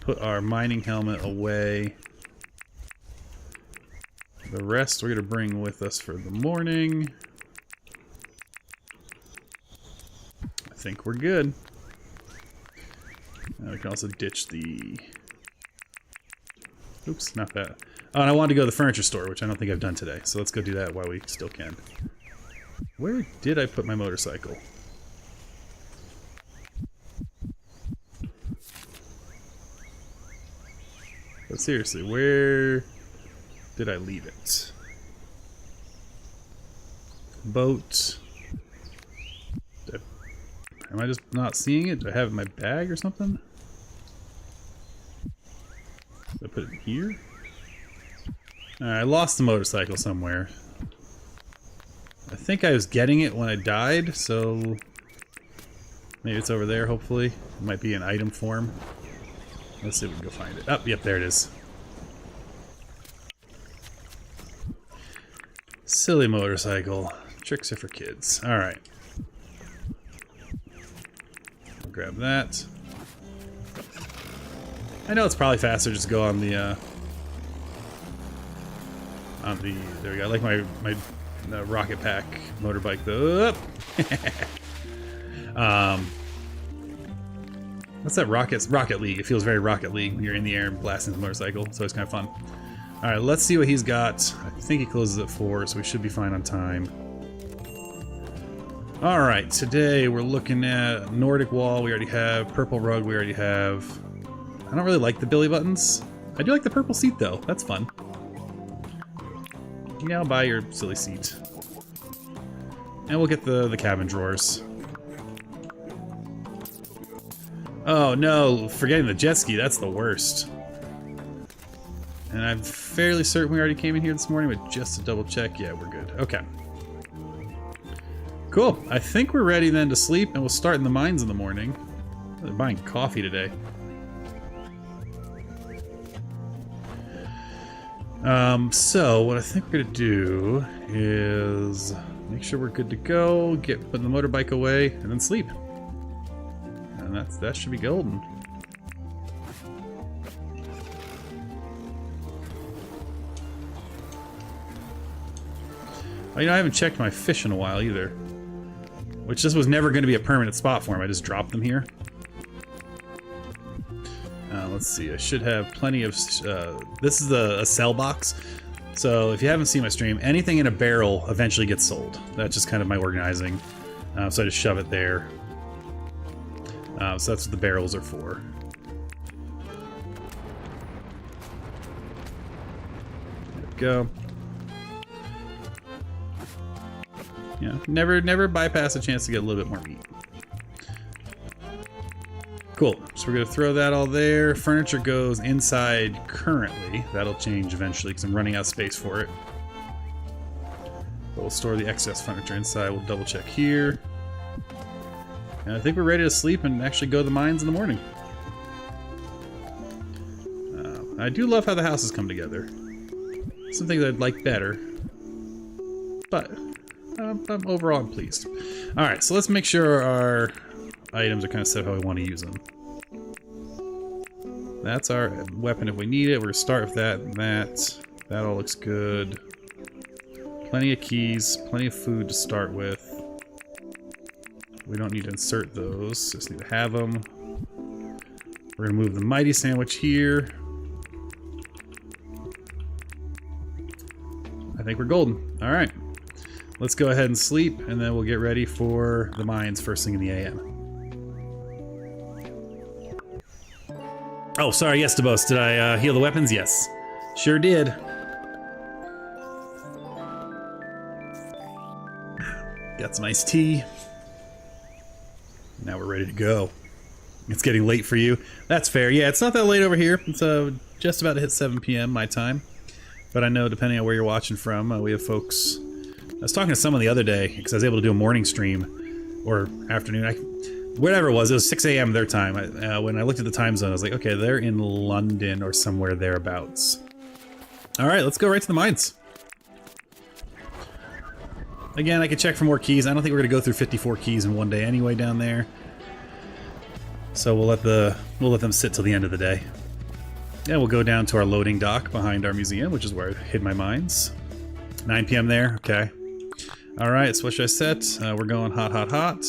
[SPEAKER 1] put our mining helmet away. The rest we're going to bring with us for the morning. I think we're good. We can also ditch the... Oops, not that. Oh, and I wanted to go to the furniture store, which I don't think I've done today. So let's go do that while we still can. Where did I put my motorcycle? But seriously, where did I leave it? Boat. Am I just not seeing it? Do I have it in my bag or something? Did I put it in here? I lost the motorcycle somewhere. I think I was getting it when I died, so maybe it's over there, hopefully. It might be in item form. Let's see if we can go find it. Oh, yep, there it is. Silly motorcycle. Tricks are for kids. Alright. Grab that. I know it's probably faster just to go on the, there we go. I like my rocket pack motorbike though. What's that Rocket League? It feels very Rocket League when you're in the air and blasting the motorcycle, so it's kind of fun. Alright, let's see what he's got. I think he closes at 4, so we should be fine on time. Alright, today we're looking at Nordic wall we already have, purple rug we already have. I don't really like the billy buttons. I do like the purple seat though, that's fun. You now buy your silly seat. And we'll get the cabin drawers. Oh no, forgetting the jet ski, that's the worst. And I'm fairly certain we already came in here this morning, but just to double check, yeah, we're good. Okay. Cool. I think we're ready then to sleep, and we'll start in the mines in the morning. They're buying coffee today. So what I think we're gonna do is make sure we're good to go, put the motorbike away, and then sleep. And that should be golden. Oh, you know, I haven't checked my fish in a while either. Which this was never going to be a permanent spot for him. I just dropped them here. Let's see. I should have plenty of... this is a sell box. So if you haven't seen my stream, anything in a barrel eventually gets sold. That's just kind of my organizing. So I just shove it there. So that's what the barrels are for. There we go. Yeah, never bypass a chance to get a little bit more meat. Cool. So we're gonna throw that all there. Furniture goes inside currently. That'll change eventually because I'm running out of space for it. But we'll store the excess furniture inside. We'll double check here. And I think we're ready to sleep and actually go to the mines in the morning. I do love how the houses come together. Some things I'd like better, but overall I'm pleased. All right, so let's make sure our items are kind of set how we want to use them. That's our weapon if we need it. We're gonna start with that and that. That all looks good. Plenty of keys, plenty of food to start with. We don't need to insert those, just need to have them. We're gonna move the mighty sandwich here. I think we're golden. All right. Let's go ahead and sleep, and then we'll get ready for the mines first thing in the AM. Oh, sorry, yes, DeBose. Did I heal the weapons? Yes. Sure did. Got some iced tea. Now we're ready to go. It's getting late for you. That's fair. Yeah, it's not that late over here. It's just about to hit 7 p.m. my time. But I know depending on where you're watching from, we have folks... I was talking to someone the other day because I was able to do a morning stream or afternoon. Whatever it was 6 a.m. their time. When I looked at the time zone, I was like, okay, they're in London or somewhere thereabouts. All right, let's go right to the mines. Again, I could check for more keys. I don't think we're gonna go through 54 keys in one day anyway down there. So we'll let them sit till the end of the day. Yeah, we'll go down to our loading dock behind our museum, which is where I hid my mines. 9 p.m. there. Okay. All right, so what should I set? We're going hot, hot, hot.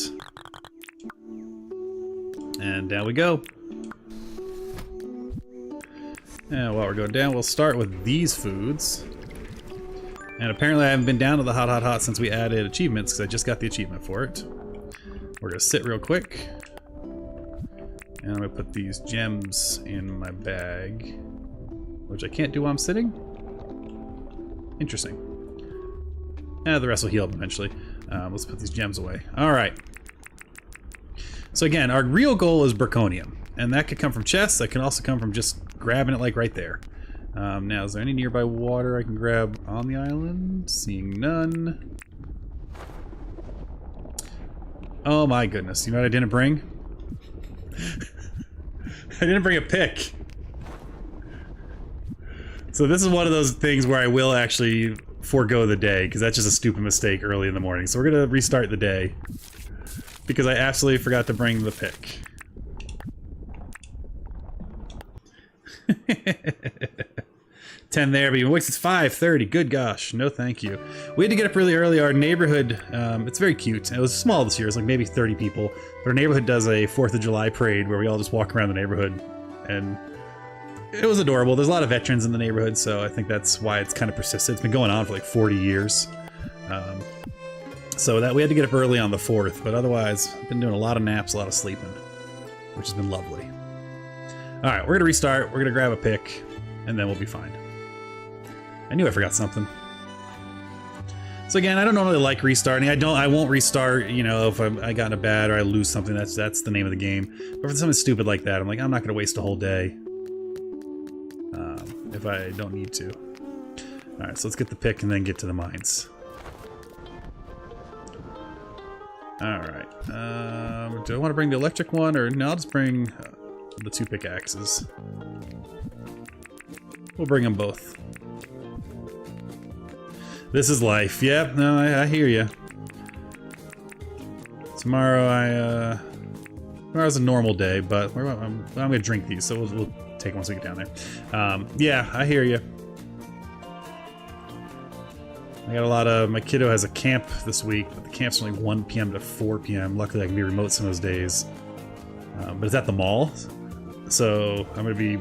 [SPEAKER 1] And down we go. And while we're going down, we'll start with these foods. And apparently I haven't been down to the hot, hot, hot since we added achievements, because I just got the achievement for it. We're going to sit real quick. And I'm going to put these gems in my bag, which I can't do while I'm sitting. Interesting. The rest will heal up eventually. Let's put these gems away. All right. So again, our real goal is Berkonium, and that could come from chests. That can also come from just grabbing it like right there. Now, is there any nearby water I can grab on the island? Seeing none. Oh my goodness! You know what I didn't bring? I didn't bring a pick. So this is one of those things where I will actually forego the day, because that's just a stupid mistake early in the morning. So we're gonna restart the day because I absolutely forgot to bring the pick. 10 there, but it's 5:30. Good gosh, no thank you. We had to get up really early. Our neighborhood, it's very cute. It was small this year. It's like maybe 30 people. But our neighborhood does a 4th of July parade where we all just walk around the neighborhood, and it was adorable. There's a lot of veterans in the neighborhood, so I think that's why it's kind of persisted. It's been going on for like 40 years. So that we had to get up early on the 4th, but otherwise, I've been doing a lot of naps, a lot of sleeping, which has been lovely. All right, we're gonna restart. We're gonna grab a pick, and then we'll be fine. I knew I forgot something. So again, I don't normally like restarting. I won't restart, you know, if I got in a bad or I lose something. That's the name of the game. But for something stupid like that, I'm like, I'm not gonna waste a whole day if I don't need to. All right, so let's get the pick and then get to the mines. Alright. Do I want to bring the electric one, or no, I'll just bring the 2 pickaxes. We'll bring them both. This is life. Yep, no, I hear you. Tomorrow's a normal day, but I'm gonna drink these, so we'll take them once we get down there. Yeah, I hear you. I got a lot of... My kiddo has a camp this week, but the camp's only 1 p.m. to 4 p.m. Luckily, I can be remote some of those days. But it's at the mall, so I'm going to be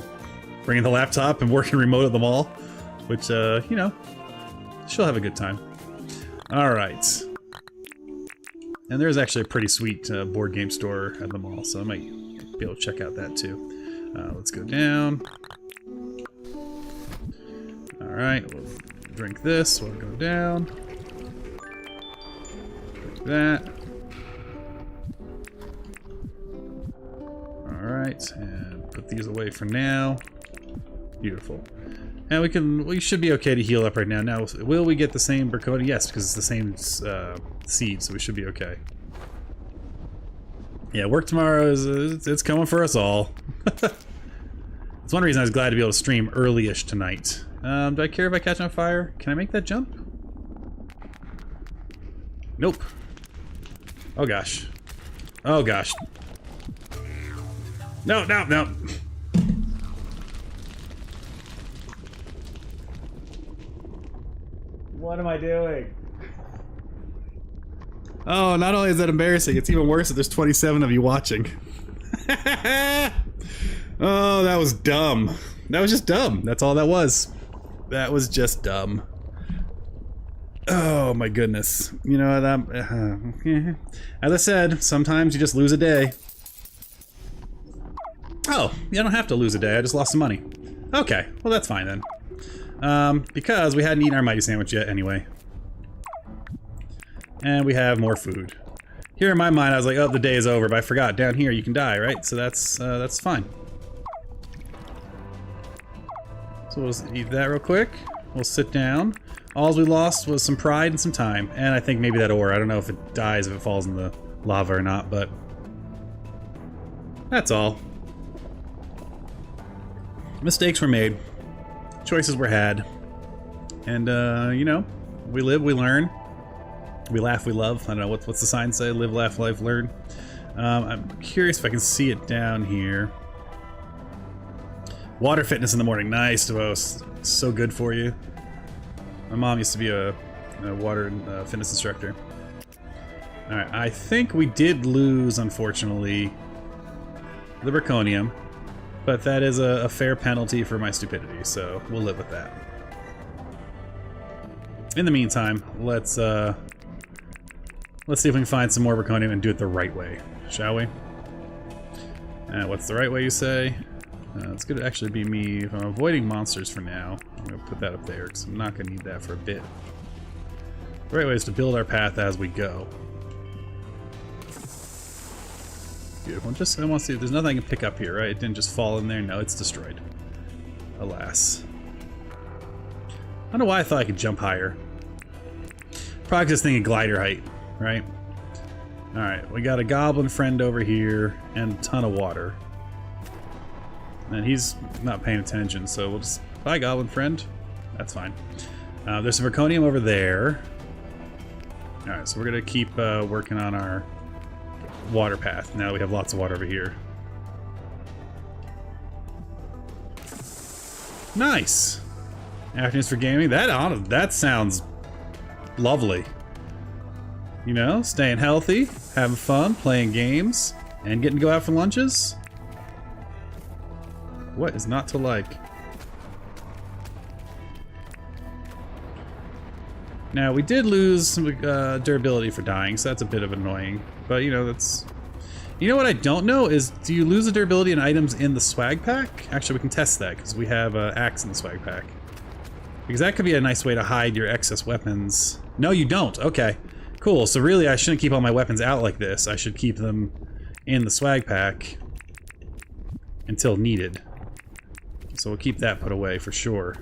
[SPEAKER 1] bringing the laptop and working remote at the mall, which, you know, she'll have a good time. All right. And there's actually a pretty sweet board game store at the mall, so I might be able to check out that too. Let's go down. All right, we'll drink this, we'll go down. Like that. Alright, and put these away for now. Beautiful. And we should be okay to heal up right now. Now, will we get the same Berkota? Yes, because it's the same seed, so we should be okay. Yeah, work tomorrow it's coming for us all. That's one reason I was glad to be able to stream early-ish tonight. Do I care if I catch on fire? Can I make that jump? Nope. Oh gosh. Oh gosh. No, no, no. What am I doing? Oh, not only is that embarrassing, it's even worse that there's 27 of you watching. Oh, that was dumb. That was just dumb. That's all that was. That was just dumb. Oh my goodness. You know what, as I said, sometimes you just lose a day. Oh, you don't have to lose a day, I just lost some money. Okay, well that's fine then. Because we hadn't eaten our mighty sandwich yet anyway. And we have more food. Here in my mind I was like, oh, the day is over, but I forgot, down here you can die, right? So that's fine. So we'll just eat that real quick. We'll sit down. All we lost was some pride and some time. And I think maybe that ore. I don't know if it dies if it falls in the lava or not, but that's all. Mistakes were made. Choices were had. And, you know, we live, we learn. We laugh, we love. I don't know, what's the sign say? Live, laugh, life, learn. I'm curious if I can see it down here. Water fitness in the morning. Nice, DeVos. So good for you. My mom used to be a water fitness instructor. Alright, I think we did lose, unfortunately, the Berkonium. But that is a fair penalty for my stupidity, so we'll live with that. In the meantime, let's see if we can find some more Berkonium and do it the right way, shall we? What's the right way, you say? It's going to actually be me. If I'm avoiding monsters for now, I'm going to put that up there because I'm not going to need that for a bit. The right way is to build our path as we go. Beautiful. I want to see if there's nothing I can pick up here, right? It didn't just fall in there. No, it's destroyed. Alas. I don't know why I thought I could jump higher. Probably just thinking glider height, right? Alright, we got a goblin friend over here and a ton of water. And he's not paying attention, so we'll just... Bye, goblin friend. That's fine. There's some Berkonium over there. Alright, so we're going to keep working on our water path. Now we have lots of water over here. Nice! Afternoons for gaming. That sounds lovely. You know, staying healthy, having fun, playing games, and getting to go out for lunches. What is not to like? Now, we did lose some durability for dying, so that's a bit of annoying. But, you know, that's... You know what I don't know is, do you lose the durability in items in the swag pack? Actually, we can test that, because we have axe in the swag pack. Because that could be a nice way to hide your excess weapons. No, you don't. Okay. Cool. So really, I shouldn't keep all my weapons out like this. I should keep them in the swag pack until needed. So we'll keep that put away for sure.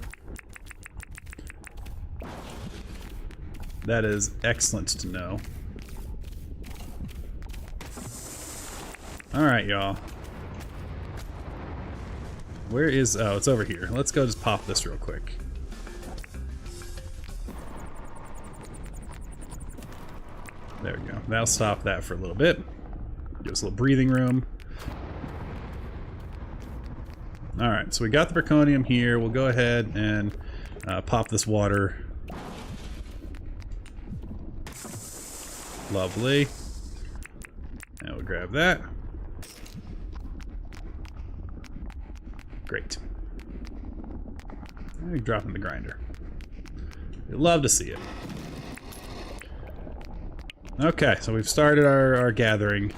[SPEAKER 1] That is excellent to know. Alright, y'all. Where is... Oh, it's over here. Let's go just pop this real quick. There we go. That'll stop that for a little bit. Give us a little breathing room. Alright, so we got the Berkonium here. We'll go ahead and pop this water. Lovely. And we'll grab that. Great. And we drop in the grinder. We'd love to see it. Okay, so we've started our gathering.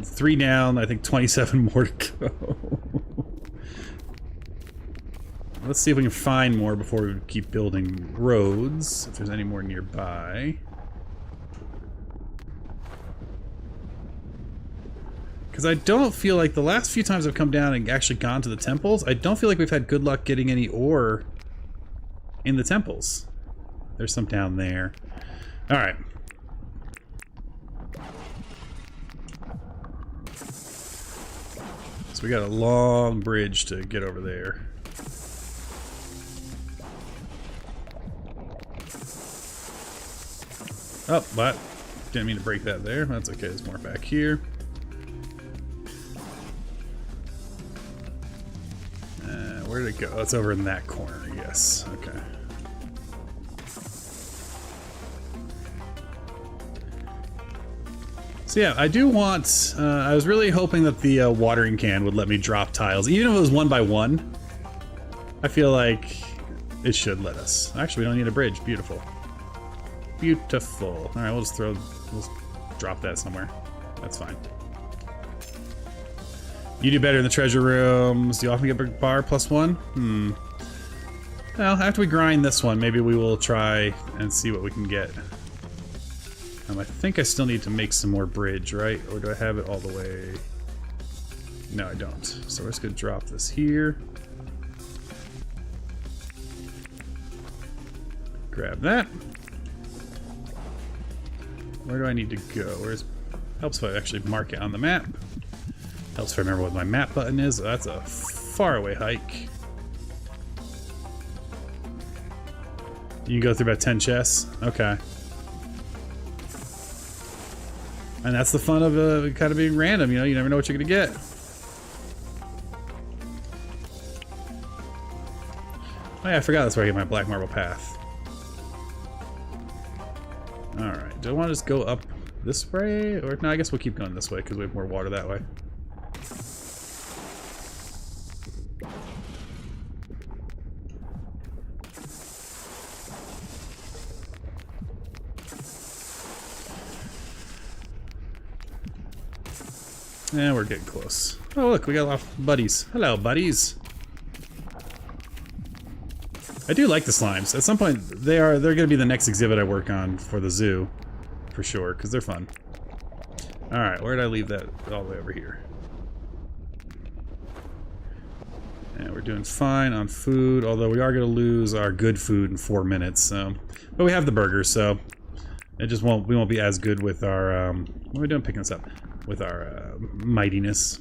[SPEAKER 1] 3 down, I think 27 more to go. Let's see if we can find more before we keep building roads, if there's any more nearby. Because I don't feel like the last few times I've come down and actually gone to the temples, I don't feel like we've had good luck getting any ore in the temples. There's some down there. Alright. So we got a long bridge to get over there. Oh, but didn't mean to break that there. That's okay, there's more back here. Where did it go? Oh, it's over in that corner, yes. Okay. So yeah, I do want... I was really hoping that the watering can would let me drop tiles. Even if it was 1 by 1, I feel like it should let us. Actually, we don't need a bridge. Beautiful. Beautiful. Alright, we'll just drop that somewhere. That's fine. You do better in the treasure rooms. Do you often get bar +1? Well, after we grind this one, maybe we will try and see what we can get. I think I still need to make some more bridge, right? Or do I have it all the way? No, I don't. So we're just gonna drop this here. Grab that. Where do I need to go? Where's... Helps if I actually mark it on the map. Helps if I remember what my map button is. That's a far away hike. You can go through about 10 chests? Okay. And that's the fun of kind of being random, you know? You never know what you're gonna get. Oh yeah, I forgot that's where I get my black marble path. Alright, do I want to just go up this way? Or no, I guess we'll keep going this way because we have more water that way. Yeah, we're getting close. Oh look, we got a lot of buddies. Hello, buddies. I do like the slimes. At some point, they're going to be the next exhibit I work on for the zoo, for sure, because they're fun. All right, where did I leave that? All the way over here. And we're doing fine on food, although we are going to lose our good food in 4 minutes. So, but we have the burgers, so it just won't. We won't be as good with our. What are we doing? Picking this up with our mightiness.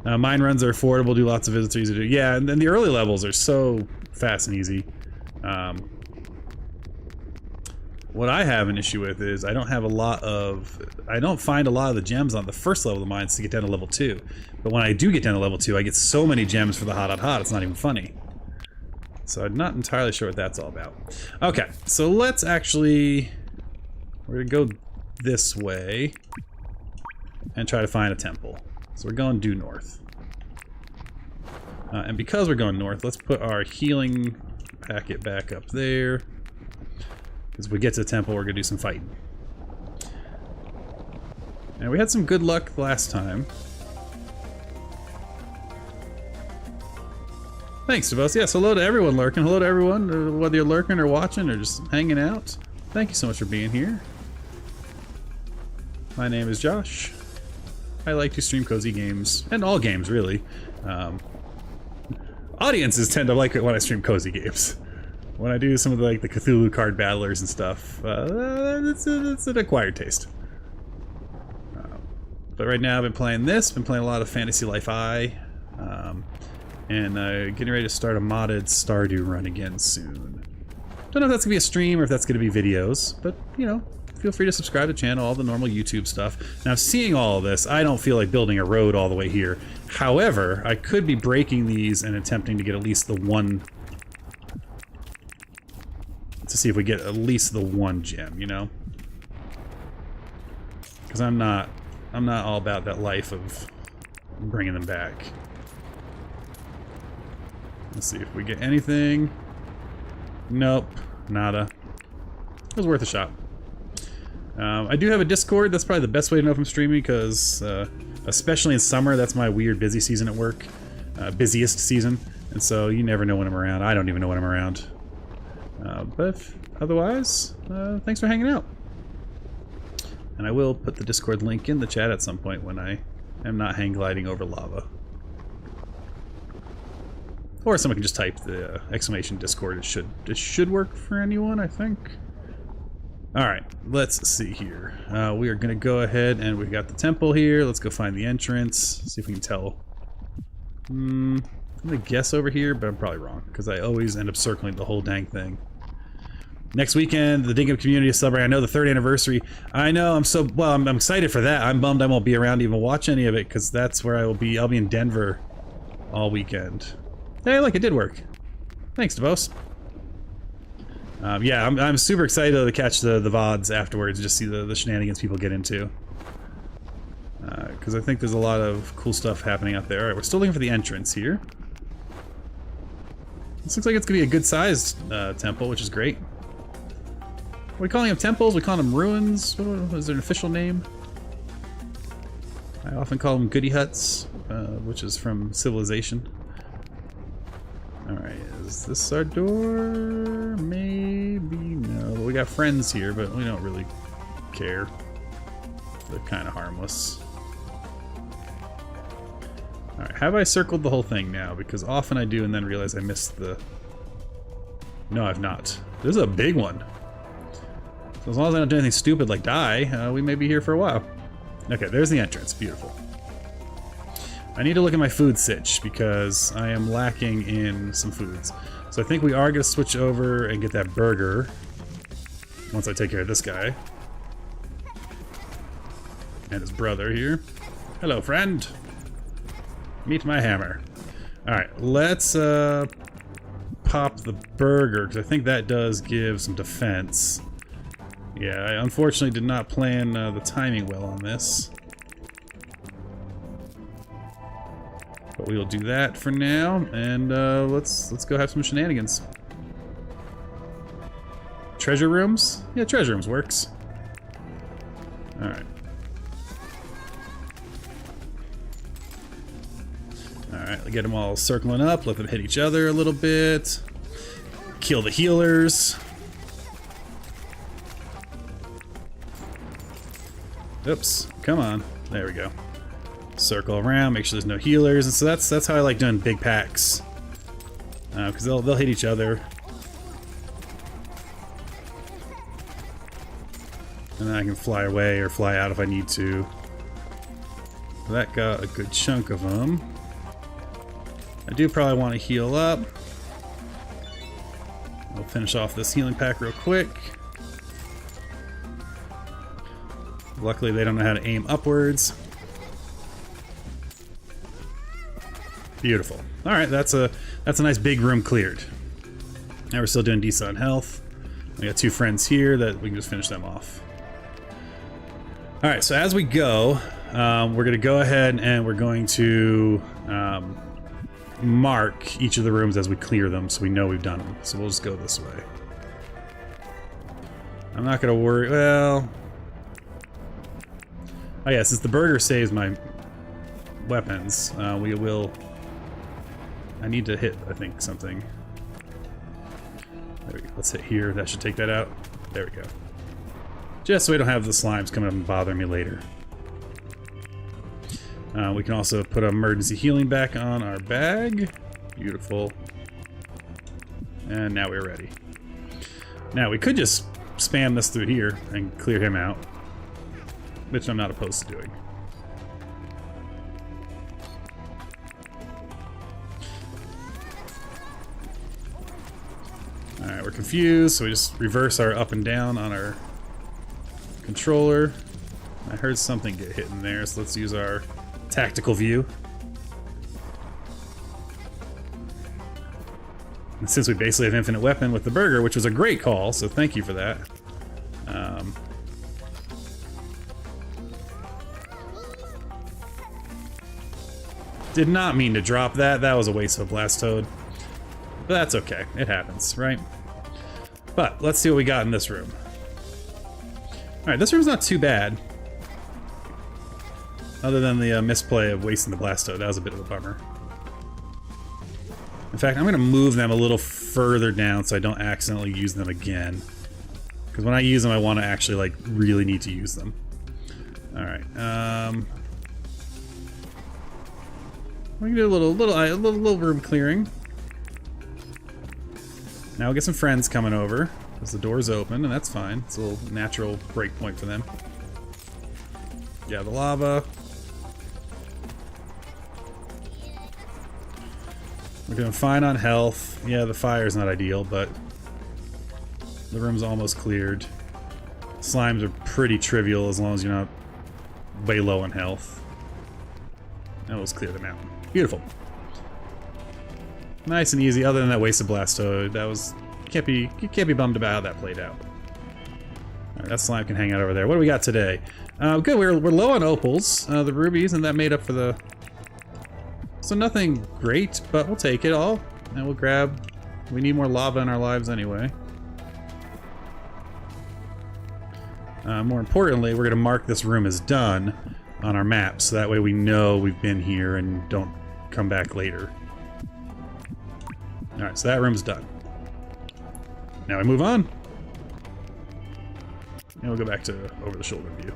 [SPEAKER 1] Mine runs are affordable, do lots of visits, are easy to do. Yeah, and then the early levels are so fast and easy. What I have an issue with is I don't find a lot of the gems on the first level of the mines to get down to level 2. But when I do get down to level 2, I get so many gems for the hot, it's not even funny. So I'm not entirely sure what that's all about. Okay, so let's actually... We're gonna go this way and try to find a temple. So we're going due north. And because we're going north, let's put our healing packet back up there. Because if we get to the temple, we're going to do some fighting. And we had some good luck last time. Thanks, Devos. Yes, hello to everyone lurking. Hello to everyone, whether you're lurking or watching or just hanging out. Thank you so much for being here. My name is Josh. I like to stream cozy games, and all games, really. Audiences tend to like it when I stream cozy games. when I do some of the, like the Cthulhu card battlers and stuff, it's an acquired taste. But right now I've been playing this, been playing a lot of Fantasy Life I, and getting ready to start a modded Stardew run again soon. Don't know if that's going to be a stream or if that's going to be videos, but, you know, feel free to subscribe to the channel, all the normal YouTube stuff. Now, seeing all of this, I don't feel like building a road all the way here. However, I could be breaking these and attempting to get at least the one... to see if we get at least the one gem, you know? Because I'm not all about that life of bringing them back. Let's see if we get anything. Nope, nada. It was worth a shot. I do have a Discord. That's probably the best way to know if I'm streaming, because especially in summer, that's my weird busy season at work. Busiest season. And so you never know when I'm around. I don't even know when I'm around. But otherwise, thanks for hanging out. And I will put the Discord link in the chat at some point when I am not hang gliding over lava. Or someone can just type the exclamation Discord. It should work for anyone, I think. Alright, let's see here. We are going to go ahead and we've got the temple here. Let's go find the entrance. See if we can tell. I'm going to guess over here, but I'm probably wrong, because I always end up circling the whole dang thing. Next weekend, the Dinkum community is celebrating. I know the 3rd anniversary. I know, I'm excited for that. I'm bummed I won't be around to even watch any of it, because that's where I will be. I'll be in Denver all weekend. Hey, look, it did work. Thanks, DeVos. Yeah, I'm super excited to catch the VODs afterwards, just see the shenanigans people get into. Because I think there's a lot of cool stuff happening out there. Alright, we're still looking for the entrance here. This looks like it's going to be a good-sized temple, which is great. Are we calling them temples? We call them ruins? What is there an official name? I often call them goody huts, which is from Civilization. Alright, is this our door? Maybe no. We got friends here, but we don't really care. They're kind of harmless. Alright, have I circled the whole thing now? Because often I do and then realize I missed the... No, I've not. This is a big one. So as long as I don't do anything stupid like die, we may be here for a while. Okay, there's the entrance. Beautiful. I need to look at my food sitch because I am lacking in some foods. So I think we are going to switch over and get that burger once I take care of this guy. And his brother here. Hello, friend. Meet my hammer. Alright, let's pop the burger because I think that does give some defense. Yeah, I unfortunately did not plan the timing well on this. But we will do that for now, and let's go have some shenanigans. Treasure rooms? Yeah, treasure rooms works. Alright. Alright, get them all circling up, let them hit each other a little bit. Kill the healers. Oops, come on. There we go. Circle around, make sure there's no healers, and so that's how I like doing big packs, because they'll hit each other, and then I can fly away or fly out if I need to. That got a good chunk of them. I do probably want to heal up. I'll finish off this healing pack real quick. Luckily, they don't know how to aim upwards. Beautiful. All right, that's a nice big room cleared. Now we're still doing decent on health. We got 2 friends here that we can just finish them off. All right, so as we go, we're going to go ahead and we're going to mark each of the rooms as we clear them, so we know we've done them. So we'll just go this way. I'm not going to worry. Well, oh yeah, since the burger saves my weapons, we will. I need to hit, I think, something. There we go. Let's hit here. That should take that out. There we go. Just so we don't have the slimes coming up and bothering me later. We can also put emergency healing back on our bag. Beautiful. And now we're ready. Now, we could just spam this through here and clear him out, which I'm not opposed to doing. Alright, we're confused, so we just reverse our up and down on our controller. I heard something get hit in there, so let's use our tactical view. And since we basically have infinite weapon with the burger, which was a great call, so thank you for that. Did not mean to drop that. That was a waste of a blast toad. But that's okay. It happens, right? But let's see what we got in this room. Alright, this room's not too bad. Other than the misplay of wasting the blast toad. That was a bit of a bummer. In fact, I'm going to move them a little further down so I don't accidentally use them again. Because when I use them, I want to actually, like, really need to use them. Alright, we can do a little room clearing. Now we'll get some friends coming over, because the door's open, and that's fine. It's a little natural break point for them. Yeah, the lava. We're doing fine on health. Yeah, the fire's not ideal, but the room's almost cleared. Slimes are pretty trivial as long as you're not way low on health. And let's clear them out. Beautiful. Nice and easy, other than that wasted blast toad. That was... you can't be bummed about how that played out. Alright, that slime can hang out over there. What do we got today? Good, we're low on opals, the rubies, and that made up for the... So nothing great, but we'll take it all. And we'll grab... we need more lava in our lives anyway. More importantly, we're going to mark this room as done on our map, so that way we know we've been here and don't come back later. Alright, so that room's done. Now we move on. And we'll go back to over the shoulder view.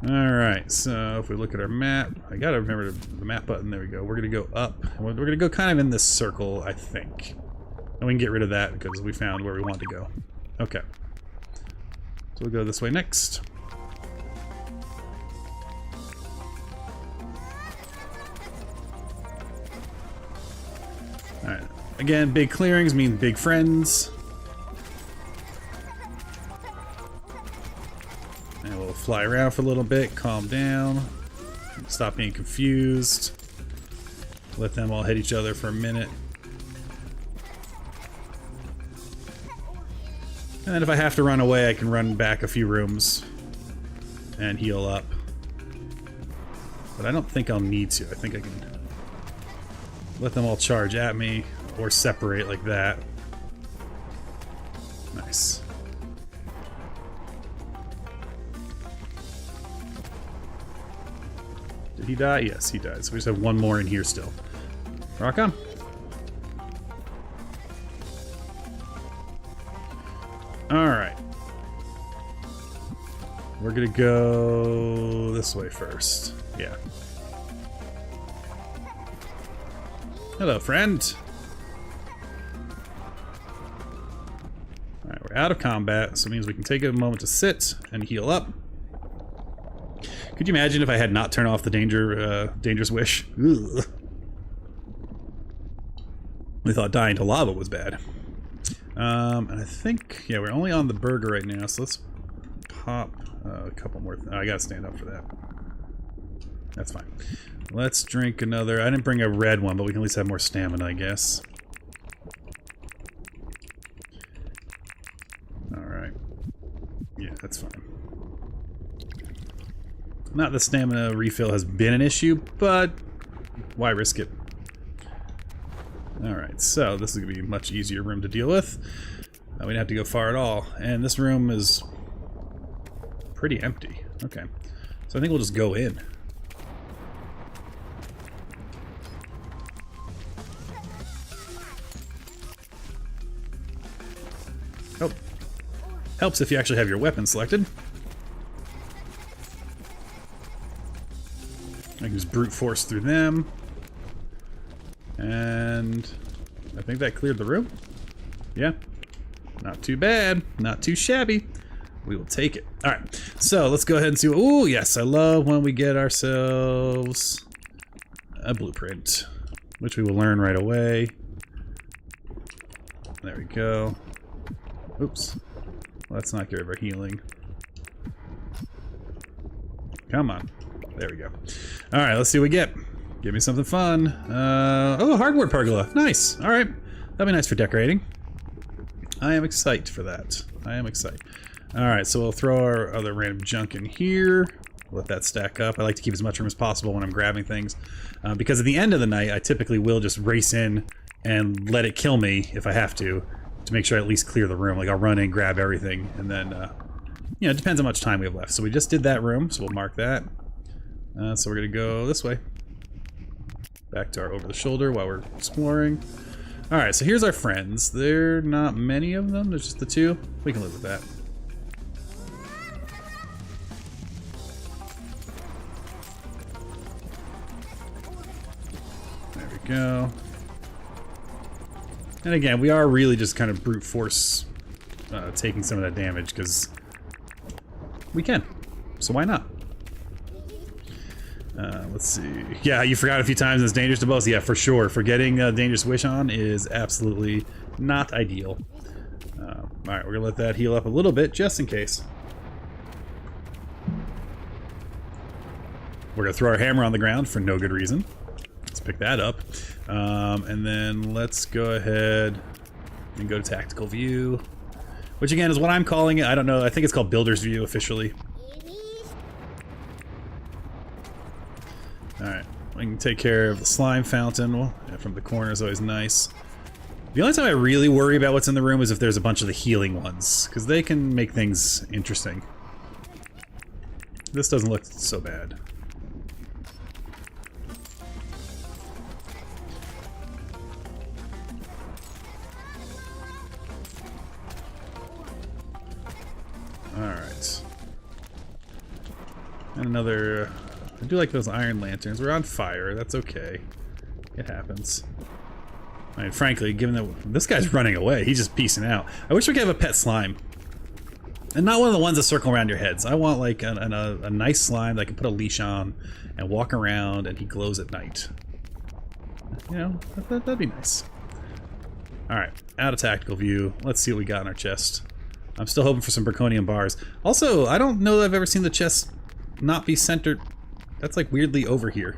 [SPEAKER 1] Alright, so if we look at our map, I gotta remember the map button, there we go. We're gonna go up. We're gonna go kind of in this circle, I think. And we can get rid of that because we found where we want to go. Okay. So we'll go this way next. Alright. Again, big clearings mean big friends. And we'll fly around for a little bit, calm down, stop being confused. Let them all hit each other for a minute. And then if I have to run away, I can run back a few rooms and heal up. But I don't think I'll need to. I think I can let them all charge at me or separate like that. Nice. Did he die? Yes, he died. So we just have one more in here still. Rock on. Alright. We're gonna go this way first. Yeah. Hello, friend. Alright, we're out of combat, so it means we can take a moment to sit and heal up. Could you imagine if I had not turned off the dangerous wish? Ugh. We thought dying to lava was bad. And I think, yeah, we're only on the burger right now, so let's pop a couple more. Oh, I gotta stand up for that. That's fine. Let's drink another. I didn't bring a red one, but we can at least have more stamina, I guess. Alright. Yeah, that's fine. Not that stamina refill has been an issue, but why risk it? Alright, so this is going to be a much easier room to deal with. We didn't have to go far at all. And this room is pretty empty. Okay. So I think we'll just go in. Oh. Helps if you actually have your weapon selected. brute force through them. And I think that cleared the room. Yeah. Not too bad. Not too shabby. We will take it. All right. So let's go ahead and see what... Ooh, yes. I love when we get ourselves a blueprint, which we will learn right away. There we go. Oops. Let's not get rid of our healing. Come on. There we go. All right, let's see what we get. Give me something fun. Oh, hardwood pergola. Nice. All right. That'll be nice for decorating. I am excited for that. I am excited. All right, so we'll throw our other random junk in here. Let that stack up. I like to keep as much room as possible when I'm grabbing things. Because at the end of the night, I typically will just race in and let it kill me if I have to make sure I at least clear the room. Like, I'll run in, grab everything, and then, you know, it depends how much time we have left. So we just did that room, so we'll mark that. So we're going to go this way. Back to our over-the-shoulder while we're exploring. Alright, so here's our friends. There are not many of them. There's just the two. We can live with that. There we go. And again, we are really just kind of brute force taking some of that damage because we can. So why not? Let's see. Yeah, you forgot a few times it's dangerous to both. Yeah, for sure. Forgetting Dangerous Wish on is absolutely not ideal. Alright, we're going to let that heal up a little bit just in case. We're going to throw our hammer on the ground for no good reason. Let's pick that up. And then let's go ahead and go to Tactical View, which again is what I'm calling it. I don't know. I think it's called Builder's View officially. Alright, we can take care of the slime fountain. Well, yeah, from the corner is always nice. The only time I really worry about what's in the room is if there's a bunch of the healing ones, because they can make things interesting. This doesn't look so bad. Alright. And another... I do like those iron lanterns. We're on fire. That's okay. It happens. I mean, frankly, given that this guy's running away, he's just peacing out. I wish we could have a pet slime. And not one of the ones that circle around your heads. I want like a nice slime that I can put a leash on and walk around and he glows at night. You know, that'd be nice. Alright, out of Tactical View. Let's see what we got in our chest. I'm still hoping for some Braconium bars. Also, I don't know that I've ever seen the chest not be centered. That's like weirdly over here.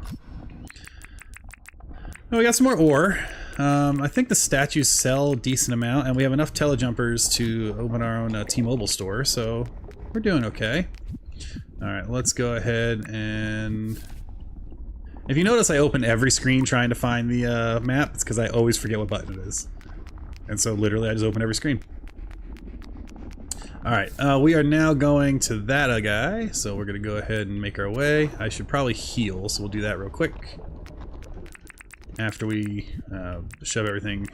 [SPEAKER 1] Oh, we got some more ore. I think the statues sell a decent amount, and we have enough telejumpers to open our own T-Mobile store, so we're doing okay. Alright, let's go ahead and... If you notice, I open every screen trying to find the map. It's because I always forget what button it is. And so literally I just open every screen. Alright, we are now going to that guy, so we're going to go ahead and make our way. I should probably heal, so we'll do that real quick. After we shove everything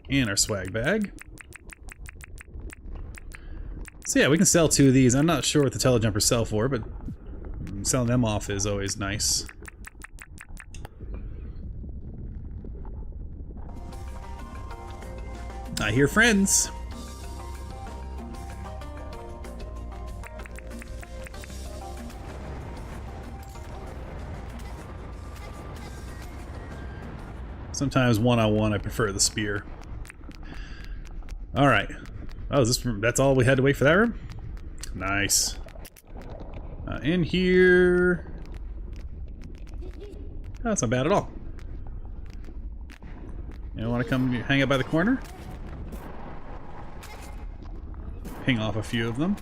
[SPEAKER 1] in our swag bag. So yeah, we can sell 2 of these. I'm not sure what the telejumpers sell for, but selling them off is always nice. I hear friends. Sometimes one-on-one I prefer the spear. Alright. Oh, is this that's all we had to wait for that room? Nice. In here... Oh, that's not bad at all. You want to come hang out by the corner? Ping off a few of them.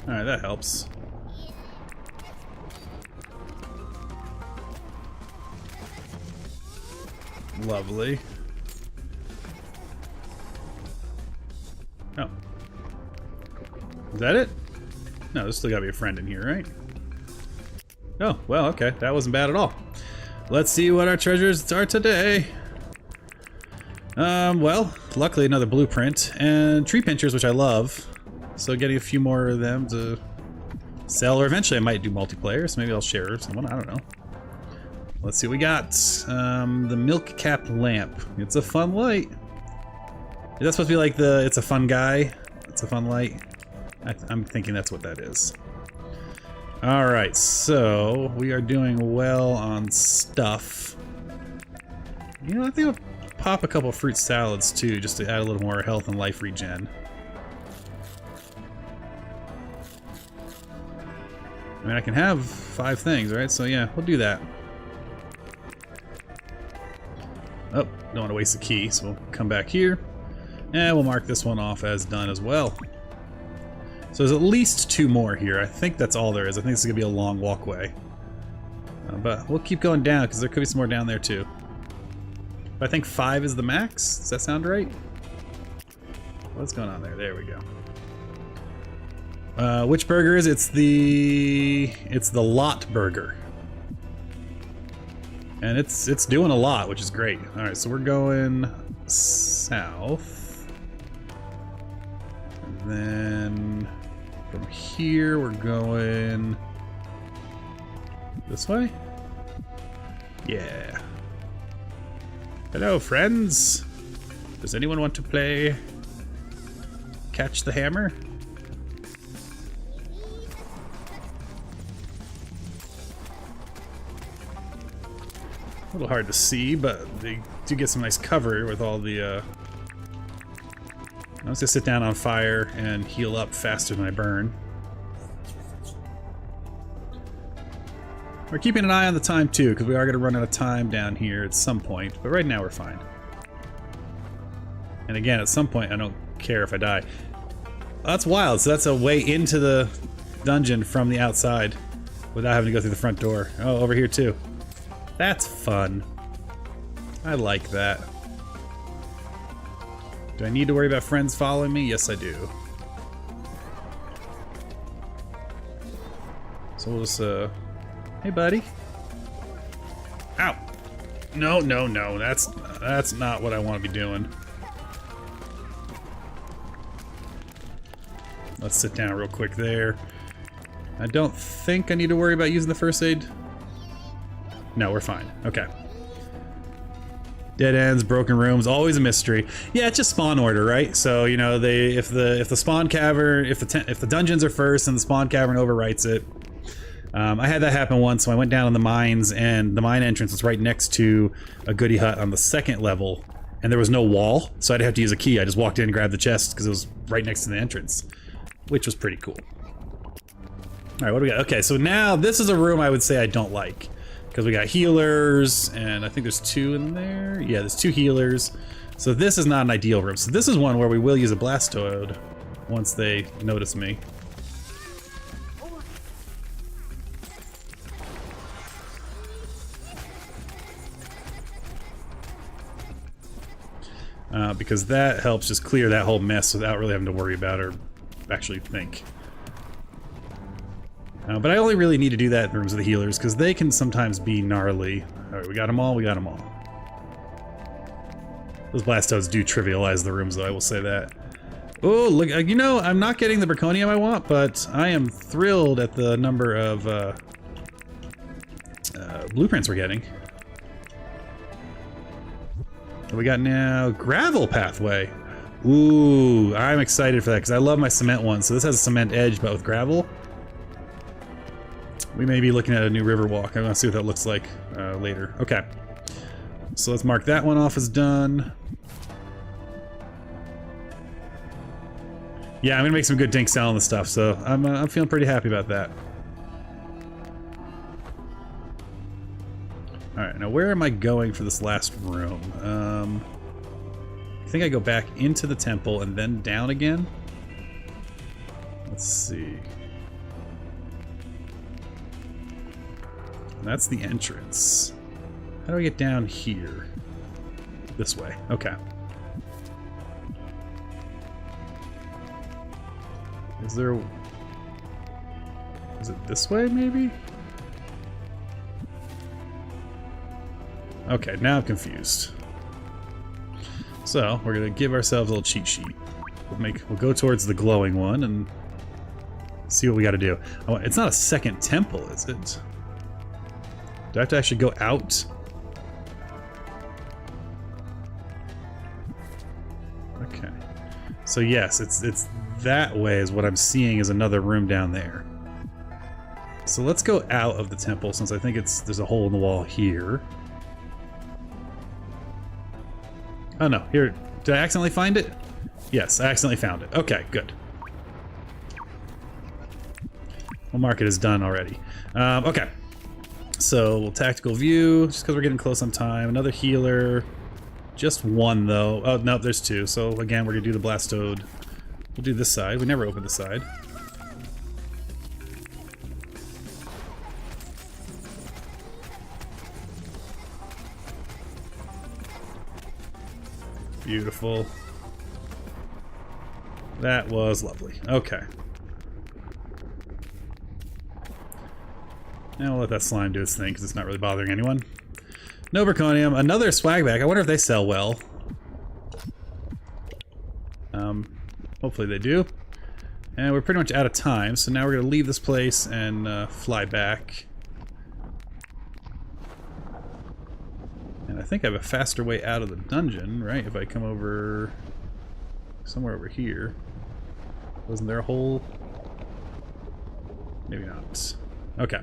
[SPEAKER 1] Alright, that helps. Lovely. Oh. Is that it? No, there's still gotta be a friend in here, right? Oh, well, okay. That wasn't bad at all. Let's see what our treasures are today. Well, luckily another blueprint and tree pinchers, which I love. So getting a few more of them to sell, or eventually I might do multiplayer, so maybe I'll share with someone, I don't know. Let's see what we got. The milk cap lamp. It's a fun light. Is that supposed to be like the, it's a fun guy? It's a fun light? I'm thinking that's what that is. Alright, so we are doing well on stuff. You know, I think I'll pop a couple fruit salads too, just to add a little more health and life regen. I mean, I can have 5 things, right? So yeah, we'll do that. Oh, don't want to waste the key, so we'll come back here. And we'll mark this one off as done as well. So there's at least 2 more here. I think that's all there is. I think this is going to be a long walkway. But we'll keep going down, because there could be some more down there too. But I think 5 is the max. Does that sound right? What's going on there? There we go. Which burger is it? It's the lot burger. And it's doing a lot, which is great. Alright, so we're going south. And then from here we're going this way? Yeah. Hello, friends. Does anyone want to play Catch the Hammer? A little hard to see, but they do get some nice cover with all the, I'm just gonna sit down on fire and heal up faster than I burn. We're keeping an eye on the time too, because we are gonna run out of time down here at some point, but right now we're fine. And again, at some point I don't care if I die. Oh, that's wild, so that's a way into the dungeon from the outside without having to go through the front door. Oh, over here too. That's fun. I like that. Do I need to worry about friends following me? Yes, I do. So we'll just, hey, buddy. Ow! No, no, no. That's not what I want to be doing. Let's sit down real quick there. I don't think I need to worry about using the first aid. No, we're fine. Okay. Dead ends, broken rooms, always a mystery. Yeah, it's just spawn order, right? So you know, if the spawn cavern, if the dungeons are first and the spawn cavern overwrites it. I had that happen once. So I went down in the mines, and the mine entrance was right next to a goodie hut on the 2nd level, and there was no wall, so I'd have to use a key. I just walked in and grabbed the chest because it was right next to the entrance, which was pretty cool. All right, what do we got? Okay, so now this is a room I would say I don't like. Because we got healers, and I think there's 2 in there. Yeah, there's 2 healers. So this is not an ideal room. So this is one where we will use a Blastoid once they notice me. Because that helps just clear that whole mess without really having to worry about or actually think. But I only really need to do that in rooms of the healers, because they can sometimes be gnarly. Alright, we got them all, we got them all. Those Blastoids do trivialize the rooms, though, I will say that. Oh, look, you know, I'm not getting the Braconium I want, but I am thrilled at the number of blueprints we're getting. What we got now? Gravel pathway. Ooh, I'm excited for that, because I love my cement one. So this has a cement edge, but with gravel. We may be looking at a new river walk. I want to see what that looks like later. Okay. So let's mark that one off as done. Yeah, I'm gonna make some good dink selling the stuff, so I'm feeling pretty happy about that. All right, now where am I going for this last room? I think I go back into the temple and then down again. Let's see. That's the entrance. How do I get down here? This way. Okay. Is it this way, maybe? Okay, now I'm confused. So, we're gonna give ourselves a little cheat sheet. We'll go towards the glowing one and see what we got to do. Oh, it's not a second temple, is it? Do I have to actually go out? Okay. So yes, it's that way is what I'm seeing is another room down there. So let's go out of the temple since I think there's a hole in the wall here. Oh no, here, did I accidentally find it? Yes, I accidentally found it. Okay, good. We'll mark it as done already. Okay. So, we'll tactical view, just because we're getting close on time. Another healer. Just one, though. Oh, no, there's two. So, again, we're going to do the Blastode. We'll do this side. We never opened this side. Beautiful. That was lovely. Okay. Now we'll let that slime do its thing because it's not really bothering anyone. No Braconium. Another swagback. I wonder if they sell well. Hopefully they do. And we're pretty much out of time, so now we're going to leave this place and fly back. And I think I have a faster way out of the dungeon, right? If I come over somewhere over here. Wasn't there a hole? Maybe not. Okay.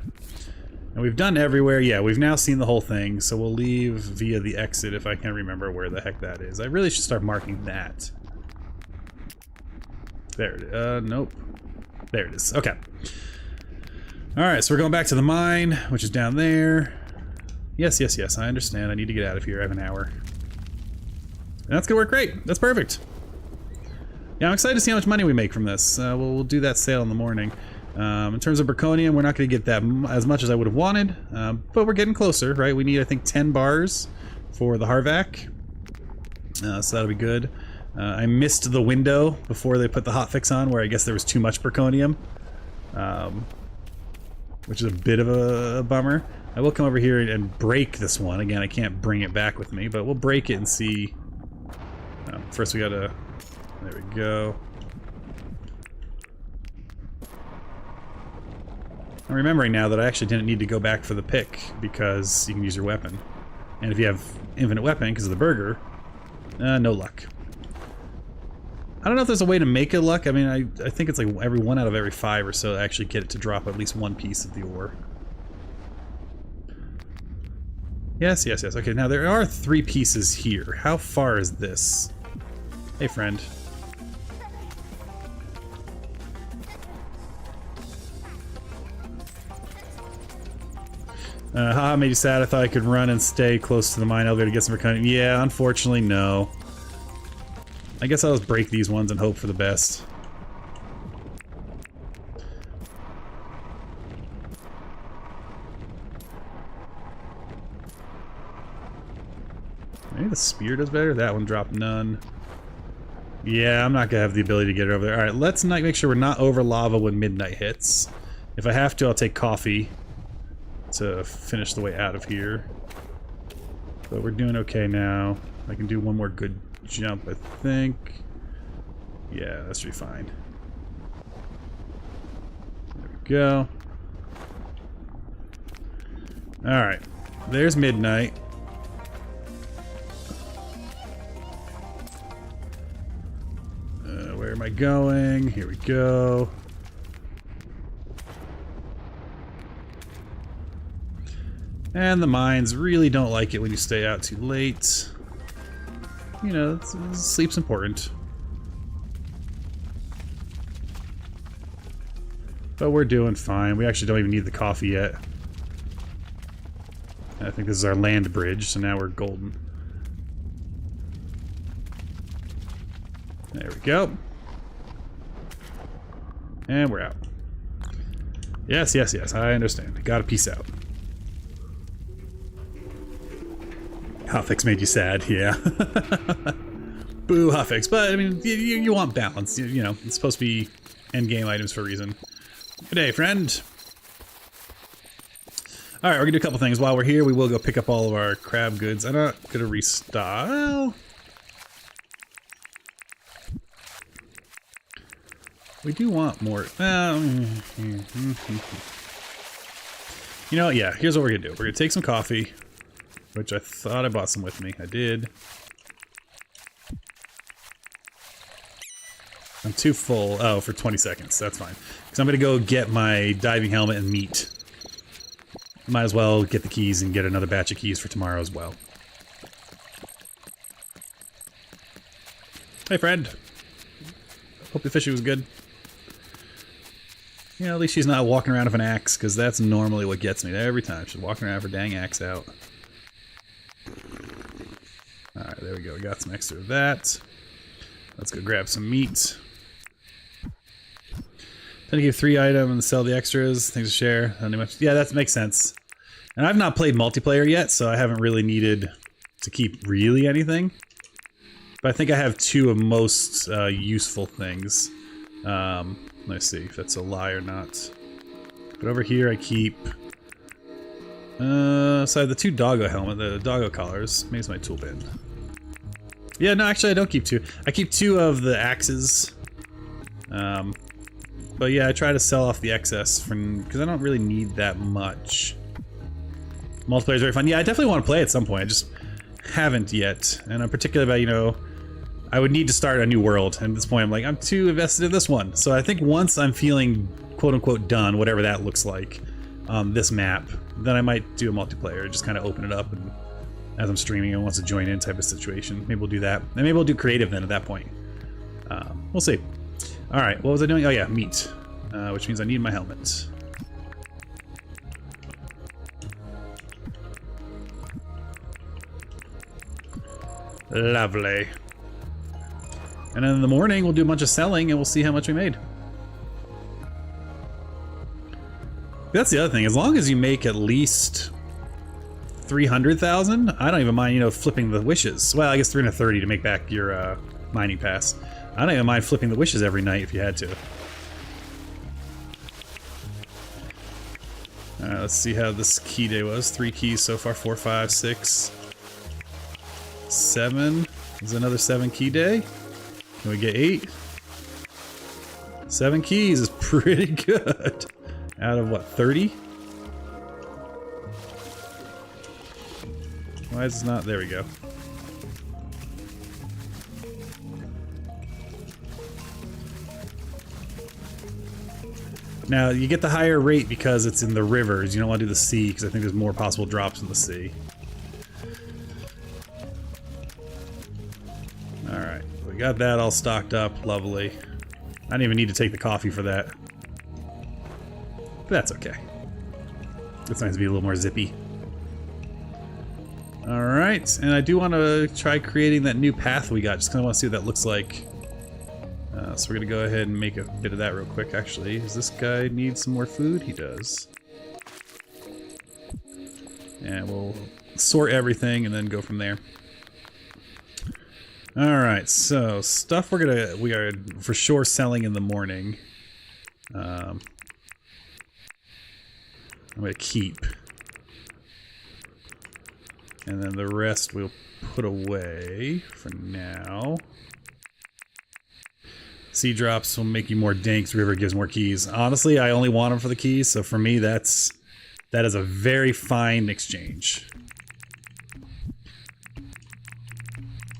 [SPEAKER 1] And we've done everywhere. Yeah, we've now seen the whole thing, so we'll leave via the exit if I can remember where the heck that is. I really should start marking that. There it is. Nope. There it is. Okay. Alright, so we're going back to the mine, which is down there. Yes, yes, yes, I understand. I need to get out of here. I have an hour. And that's gonna work great. That's perfect. Yeah, I'm excited to see how much money we make from this. We'll do that sale in the morning. In terms of Braconium, we're not going to get that as much as I would have wanted, but we're getting closer, right? We need, I think, 10 bars for the Harvac, so that'll be good. I missed the window before they put the hotfix on, where I guess there was too much Braconium, which is a bit of a bummer. I will come over here and break this one. Again, I can't bring it back with me, but we'll break it and see. First we gotta... There we go. I'm remembering now that I actually didn't need to go back for the pick because you can use your weapon. And if you have infinite weapon because of the burger, no luck. I don't know if there's a way to make it luck. I mean, I think it's like every 1 out of every 5 or so to actually get it to drop at least one piece of the ore. Yes, yes, yes. Okay, now there are 3 pieces here. How far is this? Hey, friend. Haha, made you sad. I thought I could run and stay close to the mine elevator to get some recon. Yeah, unfortunately, no. I guess I'll just break these ones and hope for the best. Maybe the spear does better. That one dropped none. Yeah, I'm not gonna have the ability to get it over there. Alright, let's not make sure we're not over lava when midnight hits. If I have to, I'll take coffee to finish the way out of here. But we're doing okay now. I can do one more good jump, I think. Yeah, that should be fine. There we go. Alright, there's midnight. Where am I going? Here we go. And the mines really don't like it when you stay out too late. You know, sleep's important. But we're doing fine. We actually don't even need the coffee yet. I think this is our land bridge, so now we're golden. There we go. And we're out. Yes, yes, yes, I understand. Gotta peace out. Hotfix made you sad, yeah. Boo, hotfix. But, I mean, you want balance. You know, it's supposed to be endgame items for a reason. Good day, friend. Alright, we're gonna do a couple things. While we're here, we will go pick up all of our crab goods. I'm not gonna restock. Well, We do want more. You know, yeah, here's what we're gonna do. We're gonna take some coffee, which I thought I bought some with me. I did. I'm too full. Oh, for 20 seconds. That's fine. Because I'm gonna go get my diving helmet and meat. Might as well get the keys and get another batch of keys for tomorrow as well. Hey, friend. Hope the fishing was good. Yeah, at least she's not walking around with an axe, because that's normally what gets me every time. She's walking around with her dang axe out. Alright, there we go. We got some extra of that. Let's go grab some meat. Gonna give 3 items and sell the extras. Things to share. Not much. Yeah, that makes sense. And I've not played multiplayer yet, so I haven't really needed to keep really anything. But I think I have 2 of most useful things. Let's see if that's a lie or not. But over here I keep... so I have the 2 doggo helmet, the doggo collars. Maybe it's my tool bin. Yeah, no, actually I don't keep 2. I keep 2 of the axes. But yeah, I try to sell off the excess because I don't really need that much. Multiplayer is very fun. Yeah, I definitely want to play at some point. I just haven't yet. And I'm particular about, you know, I would need to start a new world. And at this point, I'm like, I'm too invested in this one. So I think once I'm feeling quote-unquote done, whatever that looks like, on this map, then I might do a multiplayer. Just kind of open it up and as I'm streaming and wants to join in type of situation. Maybe we'll do that. And maybe we'll do creative then at that point. We'll see. Alright, what was I doing? Oh yeah, meat. Which means I need my helmet. Lovely. And then in the morning, we'll do a bunch of selling and we'll see how much we made. That's the other thing. As long as you make at least 300,000, I don't even mind, you know, flipping the wishes. Well, I guess 330 to make back your mining pass. I don't even mind flipping the wishes every night if you had to. Alright, let's see how this key day was. 3 keys so far. 4, 5, 6, 7. There's another 7 key day. Can we get 8? 7 keys is pretty good. Out of what, 30? Why is it not? There we go. Now, you get the higher rate because it's in the rivers. You don't want to do the sea because I think there's more possible drops in the sea. Alright, we got that all stocked up. Lovely. I didn't even need to take the coffee for that. But that's okay. It's nice to be a little more zippy. Alright, and I do want to try creating that new path we got. Just kind of want to see what that looks like. So we're going to go ahead and make a bit of that real quick, actually. Does this guy need some more food? He does. And we'll sort everything and then go from there. Alright, so stuff we are for sure selling in the morning. I'm going to keep. And then the rest we'll put away for now. Sea drops will make you more dinks. River gives more keys. Honestly, I only want them for the keys, so for me, that is a very fine exchange.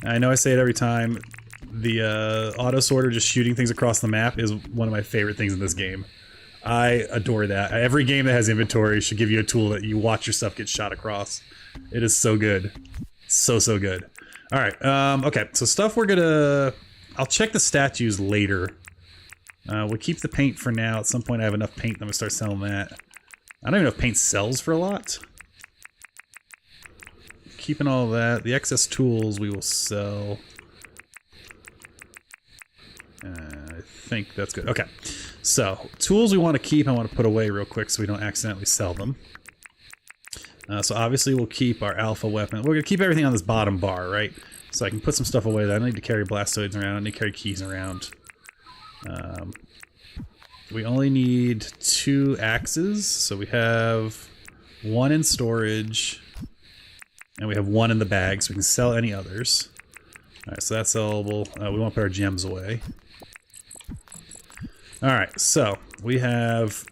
[SPEAKER 1] I know I say it every time. The auto sorter just shooting things across the map is one of my favorite things in this game. I adore that. Every game that has inventory should give you a tool that you watch your stuff get shot across. It is so good. So good. Alright, okay, so stuff we're gonna... I'll check the statues later. We'll keep the paint for now. At some point I have enough paint, I'm gonna start selling that. I don't even know if paint sells for a lot. Keeping all that. The excess tools we will sell. I think that's good. Okay, so tools we want to keep, I want to put away real quick so we don't accidentally sell them. So obviously we'll keep our alpha weapon. We're going to keep everything on this bottom bar, right? So I can put some stuff away that I don't need to carry blastoids around, I don't need to carry keys around. We only need 2 axes, so we have 1 in storage, and we have 1 in the bag, so we can sell any others. Alright, so that's sellable. We won't put our gems away. All right, so we have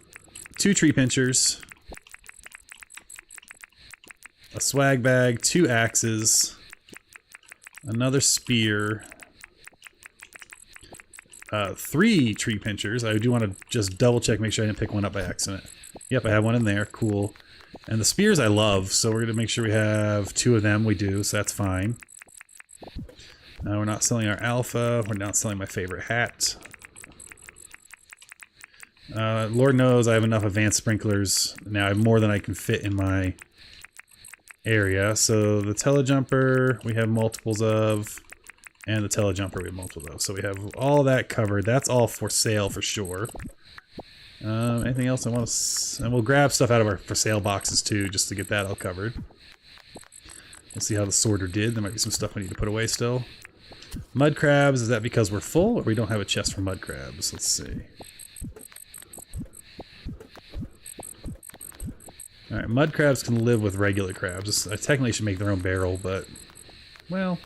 [SPEAKER 1] 2 tree pinchers, a swag bag, 2 axes, another spear, 3 tree pinchers. I do want to just double check, make sure I didn't pick one up by accident. Yep, I have one in there. Cool. And the spears I love, so we're going to make sure we have 2 of them. We do, so that's fine. We're not selling our alpha. We're not selling my favorite hat. Lord knows I have enough advanced sprinklers. Now I have more than I can fit in my area. So the telejumper we have multiples of, and the telejumper we have multiples of. So we have all that covered. That's all for sale for sure. Anything else I want to... And we'll grab stuff out of our for sale boxes too, just to get that all covered. Let's see how the sorter did. There might be some stuff we need to put away still. Mud crabs, is that because we're full, or we don't have a chest for mud crabs? Let's see. Alright, mud crabs can live with regular crabs. I technically should make their own barrel, but... Well...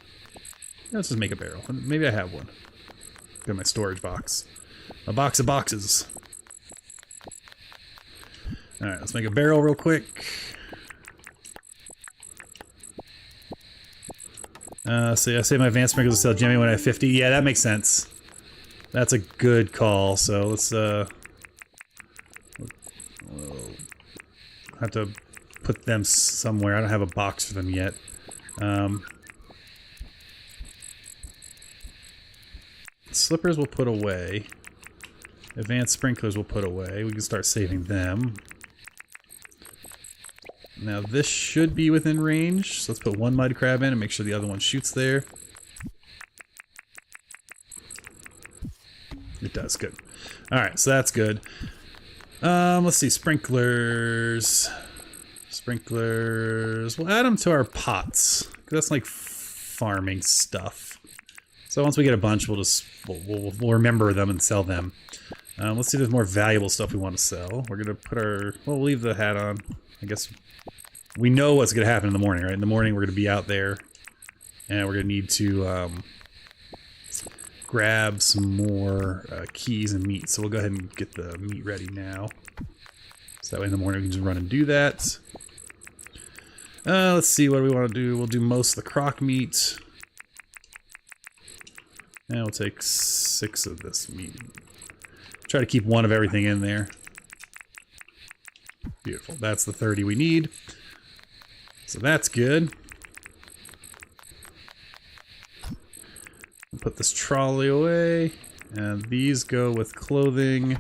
[SPEAKER 1] Let's just make a barrel. Maybe I have one. Got my storage box. A box of boxes. Alright, let's make a barrel real quick. So I say my advanced sprinklers will sell Jimmy when I have 50. Yeah, that makes sense. That's a good call. So let's we'll have to put them somewhere. I don't have a box for them yet. Slippers we'll put away. Advanced sprinklers we'll put away. We can start saving them. Now this should be within range, so let's put 1 mud crab in and make sure the other one shoots there. It does, good. Alright, so that's good. Let's see, sprinklers. Sprinklers. We'll add them to our pots, because that's like farming stuff. So once we get a bunch, we'll remember them and sell them. Let's see if there's more valuable stuff we want to sell. We're gonna put our... Well, we'll leave the hat on. I guess we know what's gonna happen in the morning, right? In the morning we're gonna be out there, and we're gonna need to grab some more keys and meat. So we'll go ahead and get the meat ready now. So that way in the morning we can just run and do that. Let's see, what do we want to do? We'll do most of the croc meat. And we'll take 6 of this meat. Try to keep 1 of everything in there. Beautiful. That's the 30 we need. So that's good. We'll put this trolley away. And these go with clothing.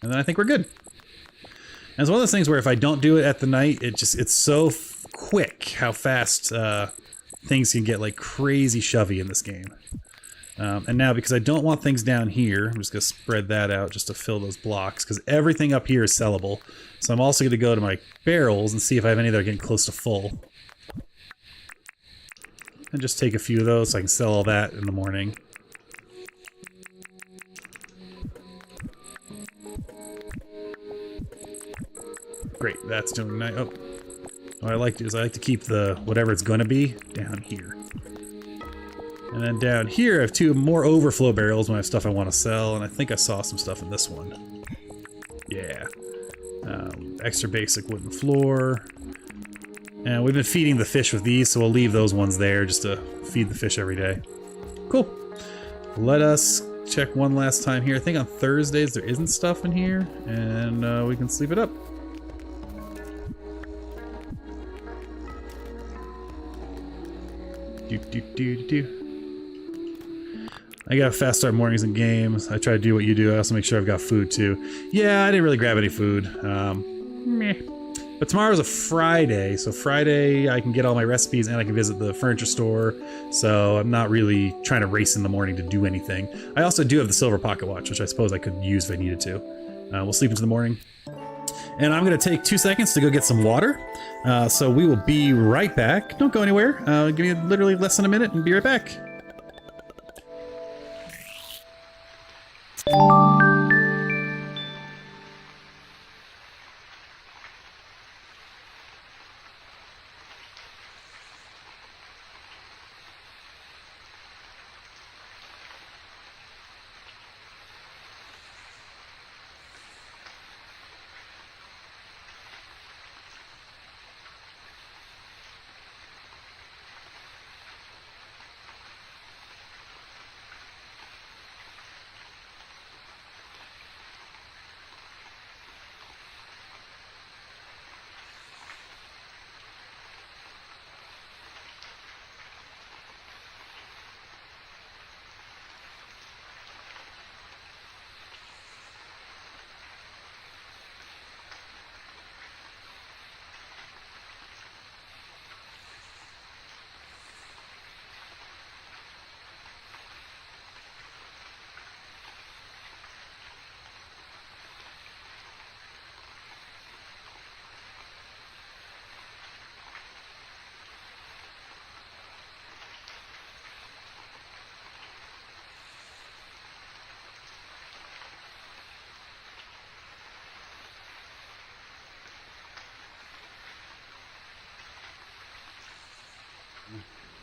[SPEAKER 1] And then I think we're good. And it's one of those things where if I don't do it at the night, it's so quick how fast things can get like crazy shovey in this game. And now, because I don't want things down here, I'm just going to spread that out just to fill those blocks, because everything up here is sellable. So I'm also going to go to my barrels and see if I have any that are getting close to full. And just take a few of those so I can sell all that in the morning. Great, that's doing nice. Oh, what I like to do is I like to keep the whatever it's going to be down here. And then down here I have 2 more overflow barrels when I have stuff I want to sell, and I think I saw some stuff in this one. Yeah. Extra basic wooden floor. And we've been feeding the fish with these, so we'll leave those ones there just to feed the fish every day. Cool. Let us check one last time here. I think on Thursdays there isn't stuff in here, and we can sleep it up. I got fast start mornings and games. I try to do what you do. I also make sure I've got food too. Yeah, I didn't really grab any food. Meh. But tomorrow's a Friday, so Friday I can get all my recipes and I can visit the furniture store. So I'm not really trying to race in the morning to do anything. I also do have the silver pocket watch, which I suppose I could use if I needed to. We'll sleep into the morning. And I'm going to take 2 seconds to go get some water. So we will be right back. Don't go anywhere. Give me literally less than a minute and be right back.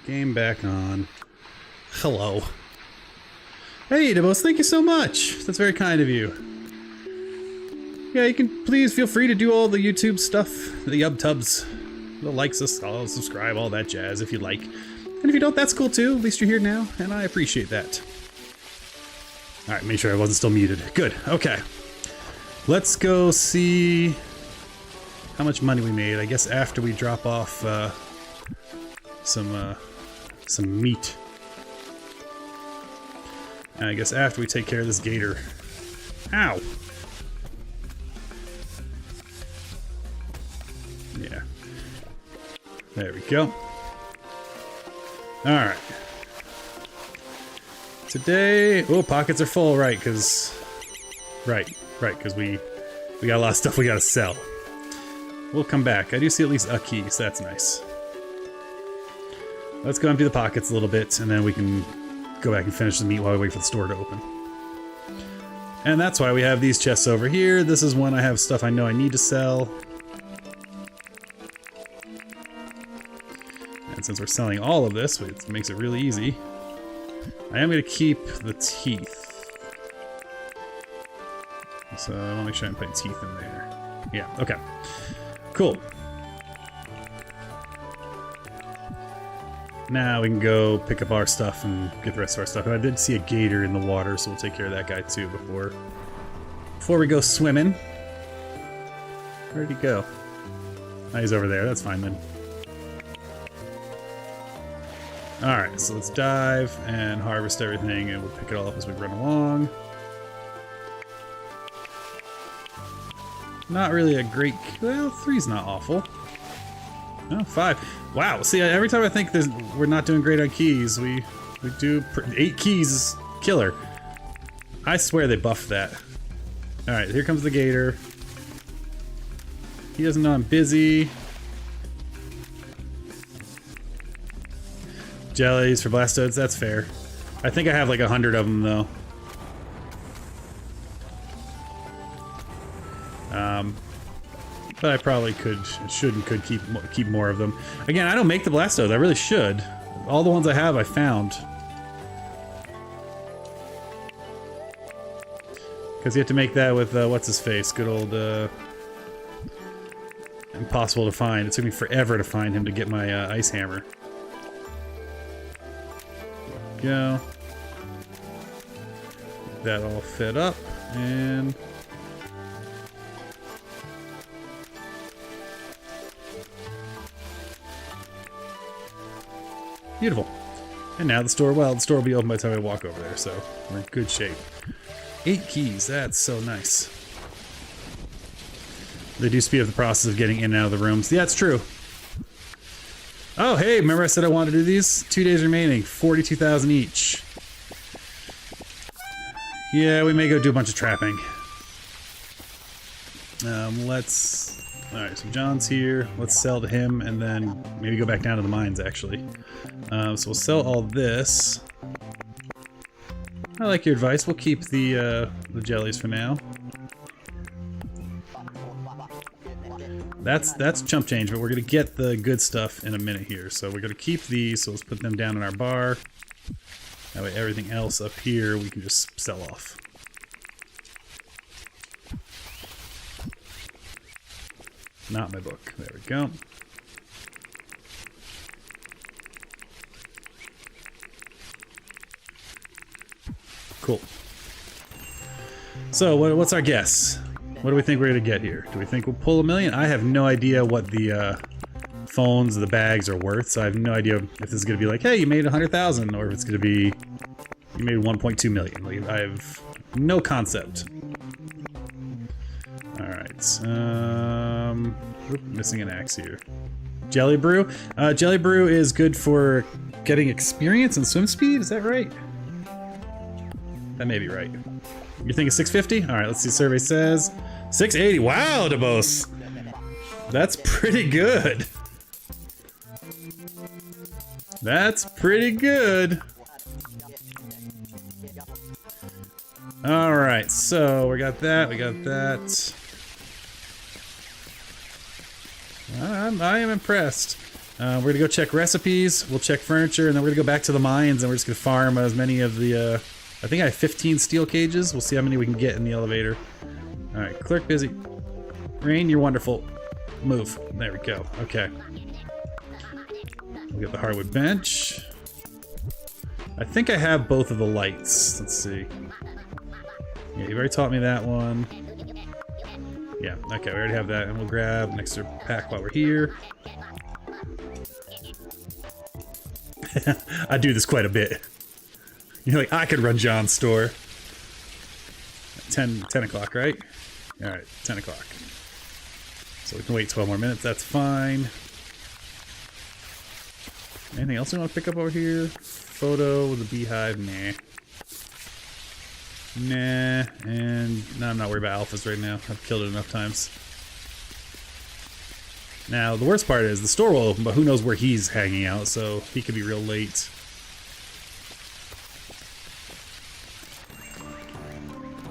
[SPEAKER 1] Game back on. Hello. Hey, Dibos, thank you so much. That's very kind of you. Yeah, you can please feel free to do all the YouTube stuff, the yub-tubs, the likes, subscribe, all that jazz if you'd like. And if you don't, that's cool too. At least you're here now, and I appreciate that. All right, make sure I wasn't still muted. Good, okay. Let's go see how much money we made. I guess after we drop off some meat. And I guess after we take care of this gator. Ow! Yeah. There we go. Alright. Today... Oh, pockets are full, right, because... Right, because we got a lot of stuff we gotta sell. We'll come back. I do see at least a key, so that's nice. Let's go empty the pockets a little bit, and then we can go back and finish the meat while we wait for the store to open. And that's why we have these chests over here. This is when I have stuff I know I need to sell. And since we're selling all of this, it makes it really easy. I am going to keep the teeth. So I want to make sure I'm putting teeth in there. Yeah, okay. Cool. Now we can go pick up our stuff and get the rest of our stuff. And I did see a gator in the water, so we'll take care of that guy too before we go swimming. Where'd he go? Oh, he's over there. That's fine then. Alright, so let's dive and harvest everything, and we'll pick it all up as we run along. Not really a great... Well, 3's not awful. No, 5. Wow, see, every time I think we're not doing great on keys, we do... 8 keys is killer. I swear they buffed that. Alright, here comes the gator. He doesn't know I'm busy. Jellies for blastodes, that's fair. I think I have like 100 of them though. But I probably could keep more of them. Again, I don't make the blastodes. I really should. All the ones I have, I found. Because you have to make that with what's his face? Good old impossible to find. It took me forever to find him to get my ice hammer. Go. That all fed up and. Beautiful. And now the store will be open by the time I walk over there, so we're in good shape. 8 keys, that's so nice. They do speed up the process of getting in and out of the rooms. Yeah, it's true. Oh, hey, remember I said I wanted to do these? 2 days remaining, 42,000 each. Yeah, we may go do a bunch of trapping. Alright, so John's here. Let's sell to him and then maybe go back down to the mines, actually. So we'll sell all this. I like your advice. We'll keep the jellies for now. That's chump change, but we're gonna get the good stuff in a minute here. So we're gonna keep these, so let's put them down in our bar. That way everything else up here we can just sell off. Not my book. There we go. Cool. So what's our guess? What do we think we're gonna get here? Do we think we'll pull $1 million? I have no idea what the phones, the bags are worth, so I have no idea if this is gonna be like, hey, you made 100,000, or if it's gonna be you made 1.2 million. Like, I have no concept. All right. Missing an axe here. Jelly brew. Jelly brew is good for getting experience and swim speed. Is that right? That may be right. You're thinking 650? All right. Let's see. Survey says 680. Wow, DeBose. That's pretty good. That's pretty good. All right. So we got that. We got that. I am impressed. We're gonna go check recipes, we'll check furniture, and then we're gonna go back to the mines and we're just gonna farm as many of the, I think I have 15 steel cages. We'll see how many we can get in the elevator. Alright, clerk busy. Rain, you're wonderful. Move. There we go. Okay. We got the hardwood bench. I think I have both of the lights. Let's see. Yeah, you've already taught me that one. Yeah, okay, we already have that, and we'll grab an extra pack while we're here. I do this quite a bit. You're like, I could run John's store. 10 o'clock, right? Alright, 10 o'clock. So we can wait 12 more minutes, that's fine. Anything else we want to pick up over here? Photo with a beehive, nah. Nah, and no, I'm not worried about alphas right now. I've killed it enough times. Now, the worst part is the store will open, but who knows where he's hanging out, so he could be real late.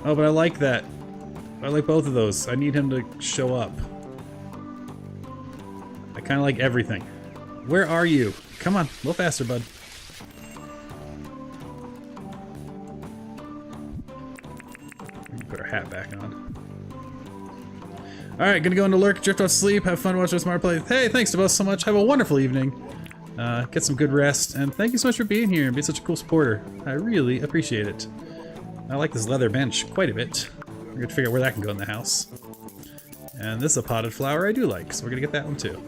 [SPEAKER 1] Oh, but I like that. I like both of those. I need him to show up. I kind of like everything. Where are you? Come on, a little faster, bud. Put our hat back on. Alright, gonna go into lurk, drift off to sleep, have fun watching a smart play. Hey, thanks to both so much. Have a wonderful evening. Get some good rest, and thank you so much for being here and being such a cool supporter. I really appreciate it. I like this leather bench quite a bit. We're gonna figure out where that can go in the house. And this is a potted flower I do like, so we're gonna get that one too.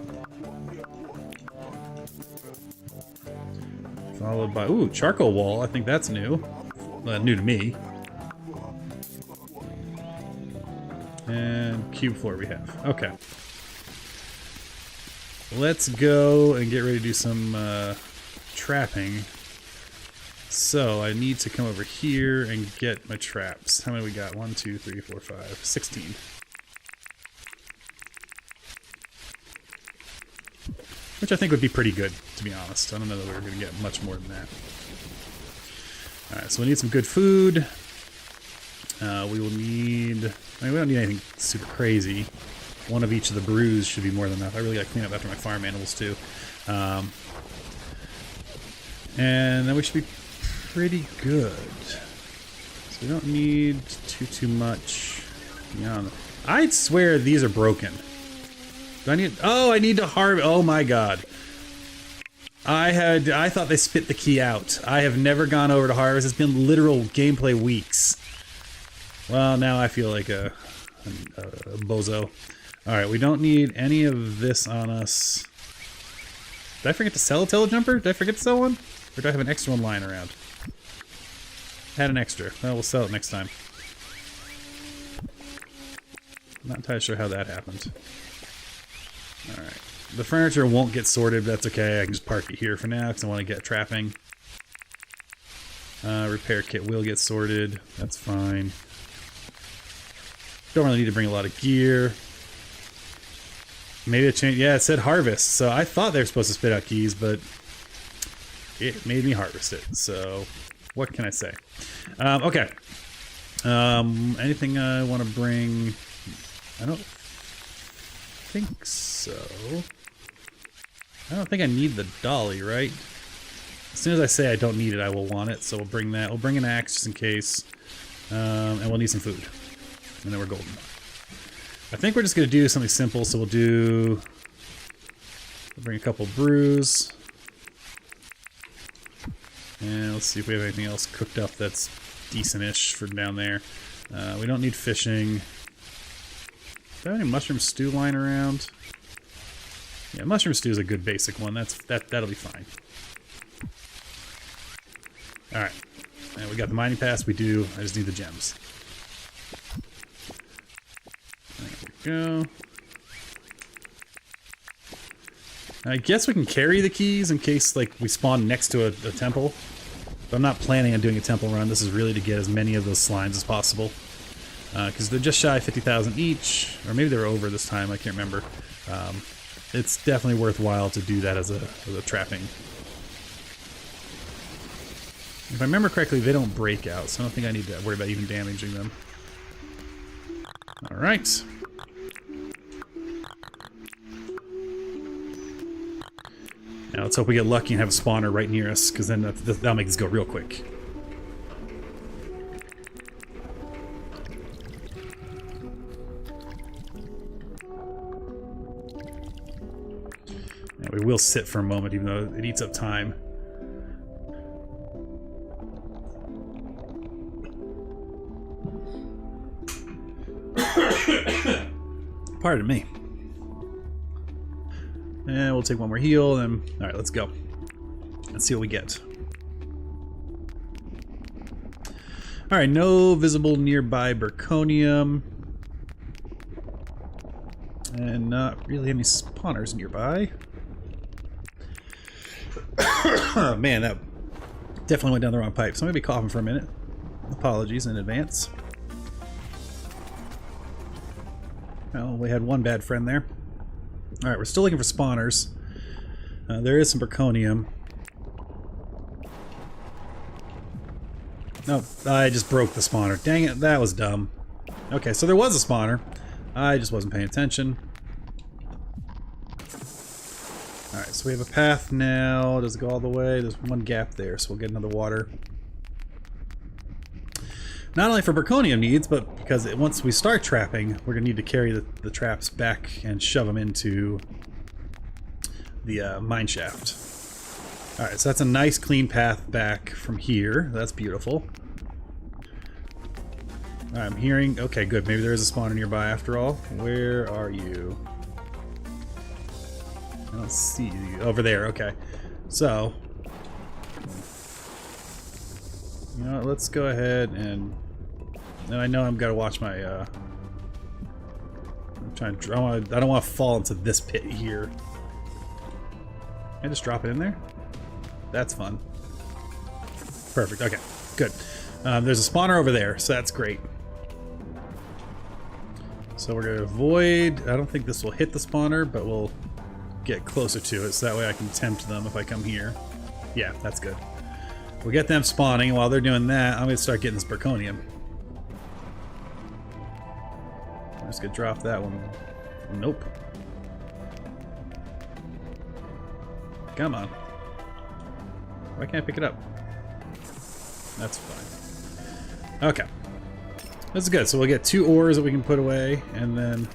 [SPEAKER 1] Followed by, ooh, charcoal wall. I think that's new. New to me. And cube floor we have. Okay. Let's go and get ready to do some trapping. So I need to come over here and get my traps. How many we got? 1, 2, 3, 4, 5, 16. Which I think would be pretty good, to be honest. I don't know that we're going to get much more than that. Alright, so we need some good food. We will need... I mean, we don't need anything super crazy. One of each of the brews should be more than enough. I really got to clean up after my farm animals, too. And then we should be pretty good. So we don't need too much. Yeah, I'd swear these are broken. Do I need... Oh, I need to harvest... Oh my god. I thought they spit the key out. I have never gone over to harvest. It's been literal gameplay weeks. Well, now I feel like a bozo. Alright, we don't need any of this on us. Did I forget to sell a telejumper? Did I forget to sell one? Or do I have an extra one lying around? Had an extra. Well, we'll sell it next time. Not entirely sure how that happened. Alright. The furniture won't get sorted, but that's okay. I can just park it here for now because I want to get trapping. Repair kit will get sorted. That's fine. Don't really need to bring a lot of gear. Maybe it changed. Yeah, it said harvest. So I thought they were supposed to spit out keys, but it made me harvest it. So what can I say? Okay. Anything I want to bring? I don't think so. I don't think I need the dolly, right? As soon as I say I don't need it, I will want it. So we'll bring that. We'll bring an axe just in case. And we'll need some food. And then we're golden. I think we're just going to do something simple. So we'll bring a couple brews. And let's see if we have anything else cooked up that's decent-ish for down there. We don't need fishing. Do I have any mushroom stew lying around? Yeah, mushroom stew is a good basic one. That'll be fine. Alright. And we got the mining pass. We do. I just need the gems. There we go. I guess we can carry the keys in case like we spawn next to a temple. But I'm not planning on doing a temple run. This is really to get as many of those slimes as possible. Because they're just shy of 50,000 each. Or maybe they were over this time. I can't remember. It's definitely worthwhile to do that as a trapping. If I remember correctly, they don't break out. So I don't think I need to worry about even damaging them. Alright. Now let's hope we get lucky and have a spawner right near us, because then that'll make this go real quick. Now we will sit for a moment, even though it eats up time. Pardon me. And we'll take one more heal, and alright, let's go. Let's see what we get. Alright, no visible nearby Zirconium. And not really any spawners nearby. Oh man, that definitely went down the wrong pipe. So I'm gonna be coughing for a minute. Apologies in advance. Well, we had one bad friend there. Alright, we're still looking for spawners. There is some Zirconium. No, I just broke the spawner. Dang it, that was dumb. Okay, so there was a spawner. I just wasn't paying attention. Alright, so we have a path now. Does it go all the way? There's one gap there, so we'll get another water. Not only for Zirconium needs, but because once we start trapping, we're going to need to carry the traps back and shove them into the mine shaft. Alright, so that's a nice clean path back from here. That's beautiful. Alright, I'm hearing... Okay, good. Maybe there is a spawner nearby after all. Where are you? I don't see you. Over there, okay. So... You know what, let's go ahead and I know I'm gotta watch my I'm trying to I don't want to fall into this pit here. Can I just drop it in there? That's fun. Perfect, okay, good. There's a spawner over there, so that's great. So we're gonna avoid, I don't think this will hit the spawner, but we'll get closer to it so that way I can tempt them if I come here. Yeah, that's good. We'll get them spawning, and while they're doing that, I'm going to start getting this Zirconium. I'm just going to drop that one. Nope. Come on. Why can't I pick it up? That's fine. Okay. That's good. So we'll get 2 ores that we can put away, and then...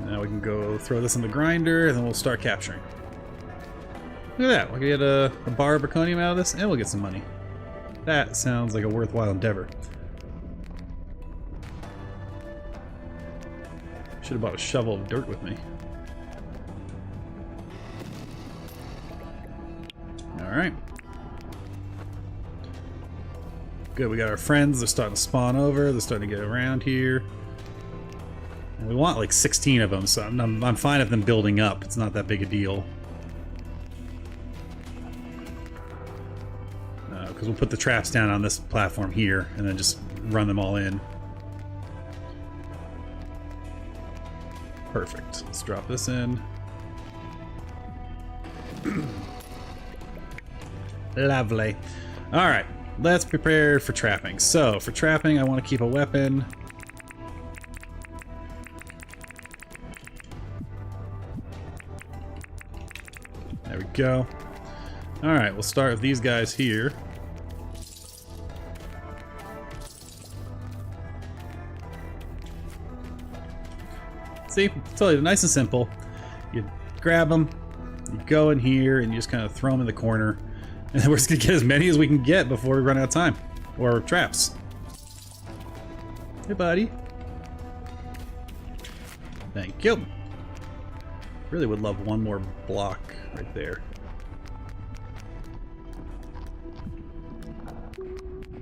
[SPEAKER 1] Now we can go throw this in the grinder, and then we'll start capturing. Look at that, we'll get a bar of Zirconium out of this, and we'll get some money. That sounds like a worthwhile endeavor. Should have bought a shovel of dirt with me. Alright. Good, we got our friends, they're starting to spawn over, they're starting to get around here. And we want like 16 of them, so I'm fine with them building up, it's not that big a deal. Because we'll put the traps down on this platform here and then just run them all in. Perfect. Let's drop this in. Lovely. Alright, let's prepare for trapping. So, for trapping, I want to keep a weapon. There we go. Alright, we'll start with these guys here. See, I told you, nice and simple. You grab them, you go in here, and you just kind of throw them in the corner. And then we're just going to get as many as we can get before we run out of time. Or traps. Hey, buddy. Thank you. Really would love one more block right there.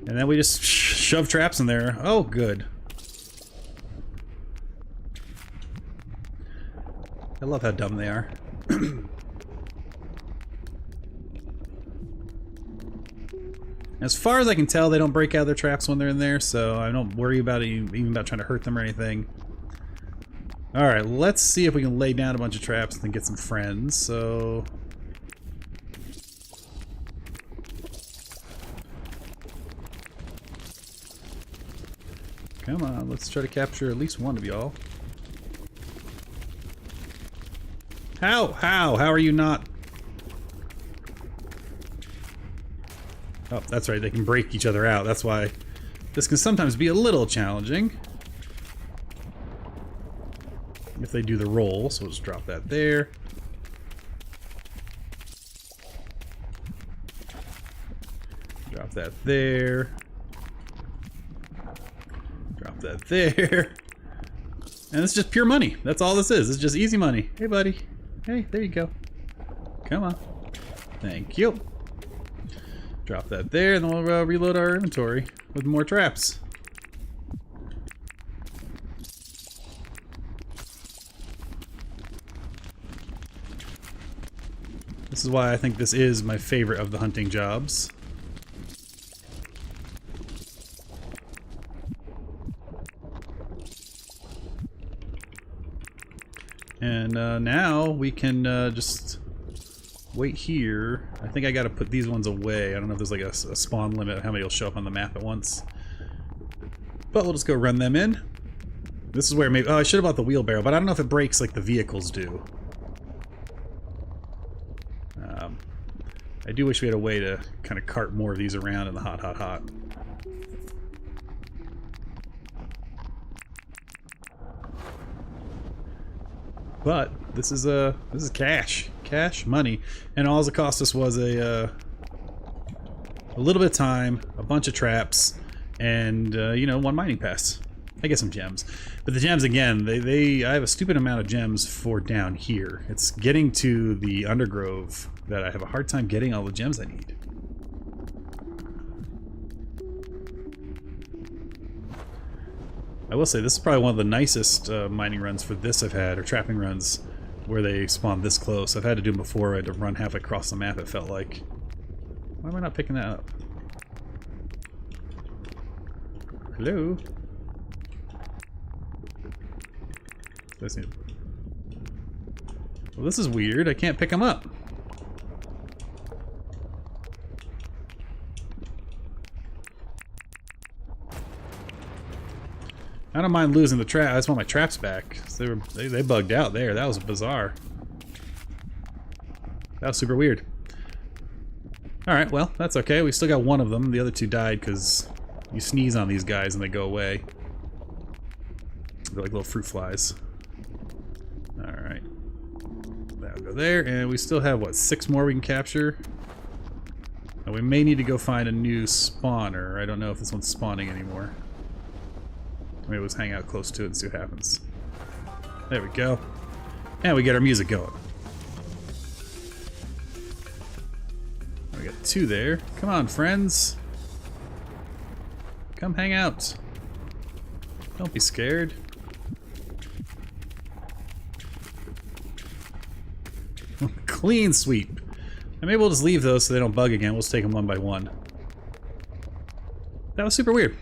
[SPEAKER 1] And then we just shove traps in there. Oh, good. I love how dumb they are. As far as I can tell, they don't break out their traps when they're in there, so I don't worry about it, even about trying to hurt them or anything. Alright, let's see if we can lay down a bunch of traps and then get some friends, so... Come on, let's try to capture at least one of y'all. How are you not? Oh, that's right, they can break each other out. That's why this can sometimes be a little challenging. If they do the roll, so we'll just drop that there. Drop that there. Drop that there. And it's just pure money. That's all this is. It's just easy money. Hey, buddy. Hey, there you go. Come on. Thank you. Drop that there, and then we'll reload our inventory with more traps. This is why I think this is my favorite of the hunting jobs. And now we can just wait here. I think I gotta put these ones away. I don't know if there's like a spawn limit of how many will show up on the map at once. But we'll just go run them in. This is where maybe... Oh, I should have bought the wheelbarrow, but I don't know if it breaks like the vehicles do. I do wish we had a way to kind of cart more of these around in the hot. But this is cash money, and all it cost us was a little bit of time, a bunch of traps, and you know, one mining pass. I get some gems, but the gems again, I have a stupid amount of gems for down here. It's getting to the undergrove that I have a hard time getting all the gems I need. I will say this is probably one of the nicest mining runs for this I've had, or trapping runs, where they spawn this close. I've had to do them before. I had to run halfway across the map, it felt like. Why am I not picking that up? Hello? Well, this is weird. I can't pick them up. I don't mind losing the trap. I just want my traps back. So they bugged out there. That was bizarre. That was super weird. Alright, well, that's okay. We still got one of them. The other two died because you sneeze on these guys and they go away. They're like little fruit flies. Alright. That'll go there. And we still have, what, 6 more we can capture? And we may need to go find a new spawner. I don't know if this one's spawning anymore. Maybe let's hang out close to it and see what happens. There we go. And we get our music going. We got 2 there. Come on, friends. Come hang out. Don't be scared. Clean sweep. And maybe we'll just leave those so they don't bug again. We'll just take them one by one. That was super weird.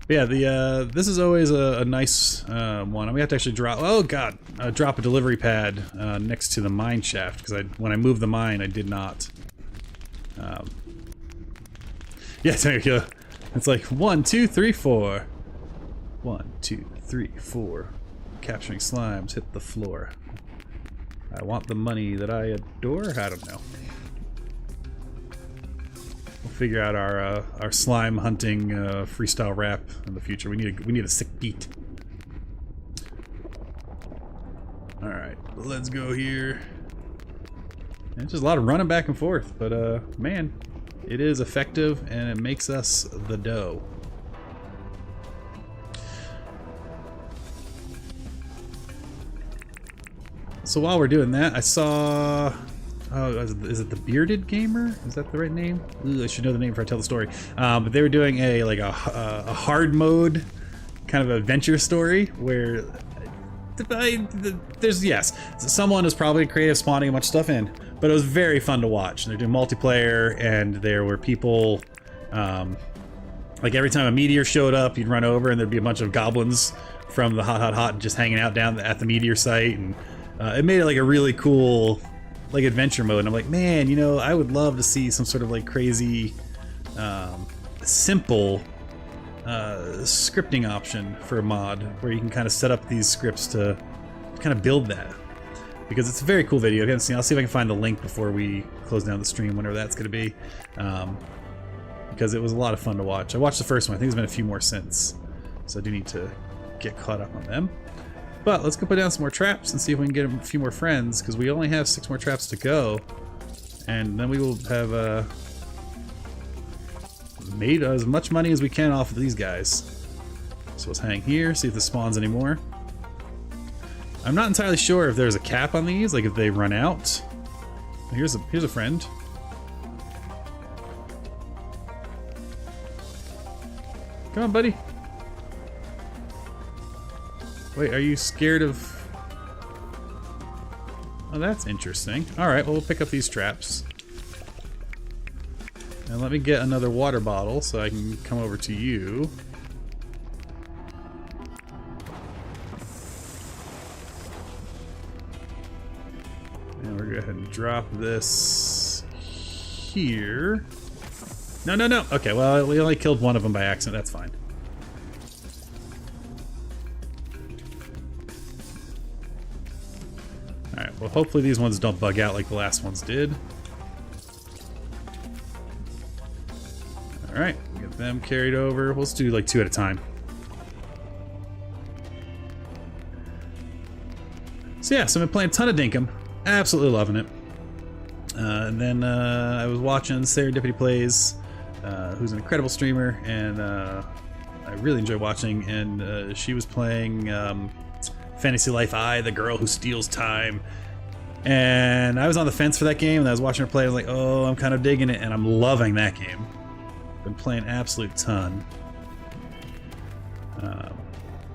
[SPEAKER 1] Yeah, this is always a nice one. We have to actually drop. Oh god, drop a delivery pad next to the mine shaft because when I moved the mine, I did not. Yeah, there you go. It's like 1, 2, 3, 4. 1, 2, 3, 4. Capturing slimes hit the floor. I want the money that I adore. I don't know. We'll figure out our slime hunting freestyle rap in the future. We need a sick beat. All right, let's go here. And it's just a lot of running back and forth, but man, it is effective and it makes us the dough. So while we're doing that, I saw. Oh, is it the Bearded Gamer? Is that the right name? Ooh, I should know the name before I tell the story. But they were doing a hard mode kind of adventure story where there's someone is probably creative spawning a bunch of stuff in, but it was very fun to watch. They're doing multiplayer, and there were people like every time a meteor showed up, you'd run over and there'd be a bunch of goblins from the hot just hanging out down at the meteor site, and it made it like a really cool like adventure mode. And I'm like, man, you know, I would love to see some sort of like crazy simple scripting option for a mod where you can kind of set up these scripts to kind of build that, because it's a very cool video. I'll see if I can find the link before we close down the stream, whenever that's going to be, because it was a lot of fun to watch. I watched the first one. I think there's been a few more since, so I do need to get caught up on them. But let's go put down some more traps and see if we can get a few more friends, because we only have 6 more traps to go, and then we will have made as much money as we can off of these guys. So let's hang here, see if this spawns anymore. I'm not entirely sure if there's a cap on these, like if they run out. Here's a friend. Come on, buddy. Wait, are you scared of... Oh, that's interesting. Alright, well, we'll pick up these traps. And let me get another water bottle so I can come over to you. And we're going to go ahead and drop this here. No, no, no. Okay, well, we only killed one of them by accident. That's fine. Alright, well, hopefully these ones don't bug out like the last ones did. Alright, get them carried over. We'll just do like 2 at a time. So yeah, so I've been playing a ton of Dinkum. Absolutely loving it. And then I was watching Serendipity Plays, who's an incredible streamer, and I really enjoy watching, and she was playing Fantasy Life I, the girl who steals time. And I was on the fence for that game, and I was watching her play. I was like, oh, I'm kind of digging it, and I'm loving that game. Been playing absolute ton.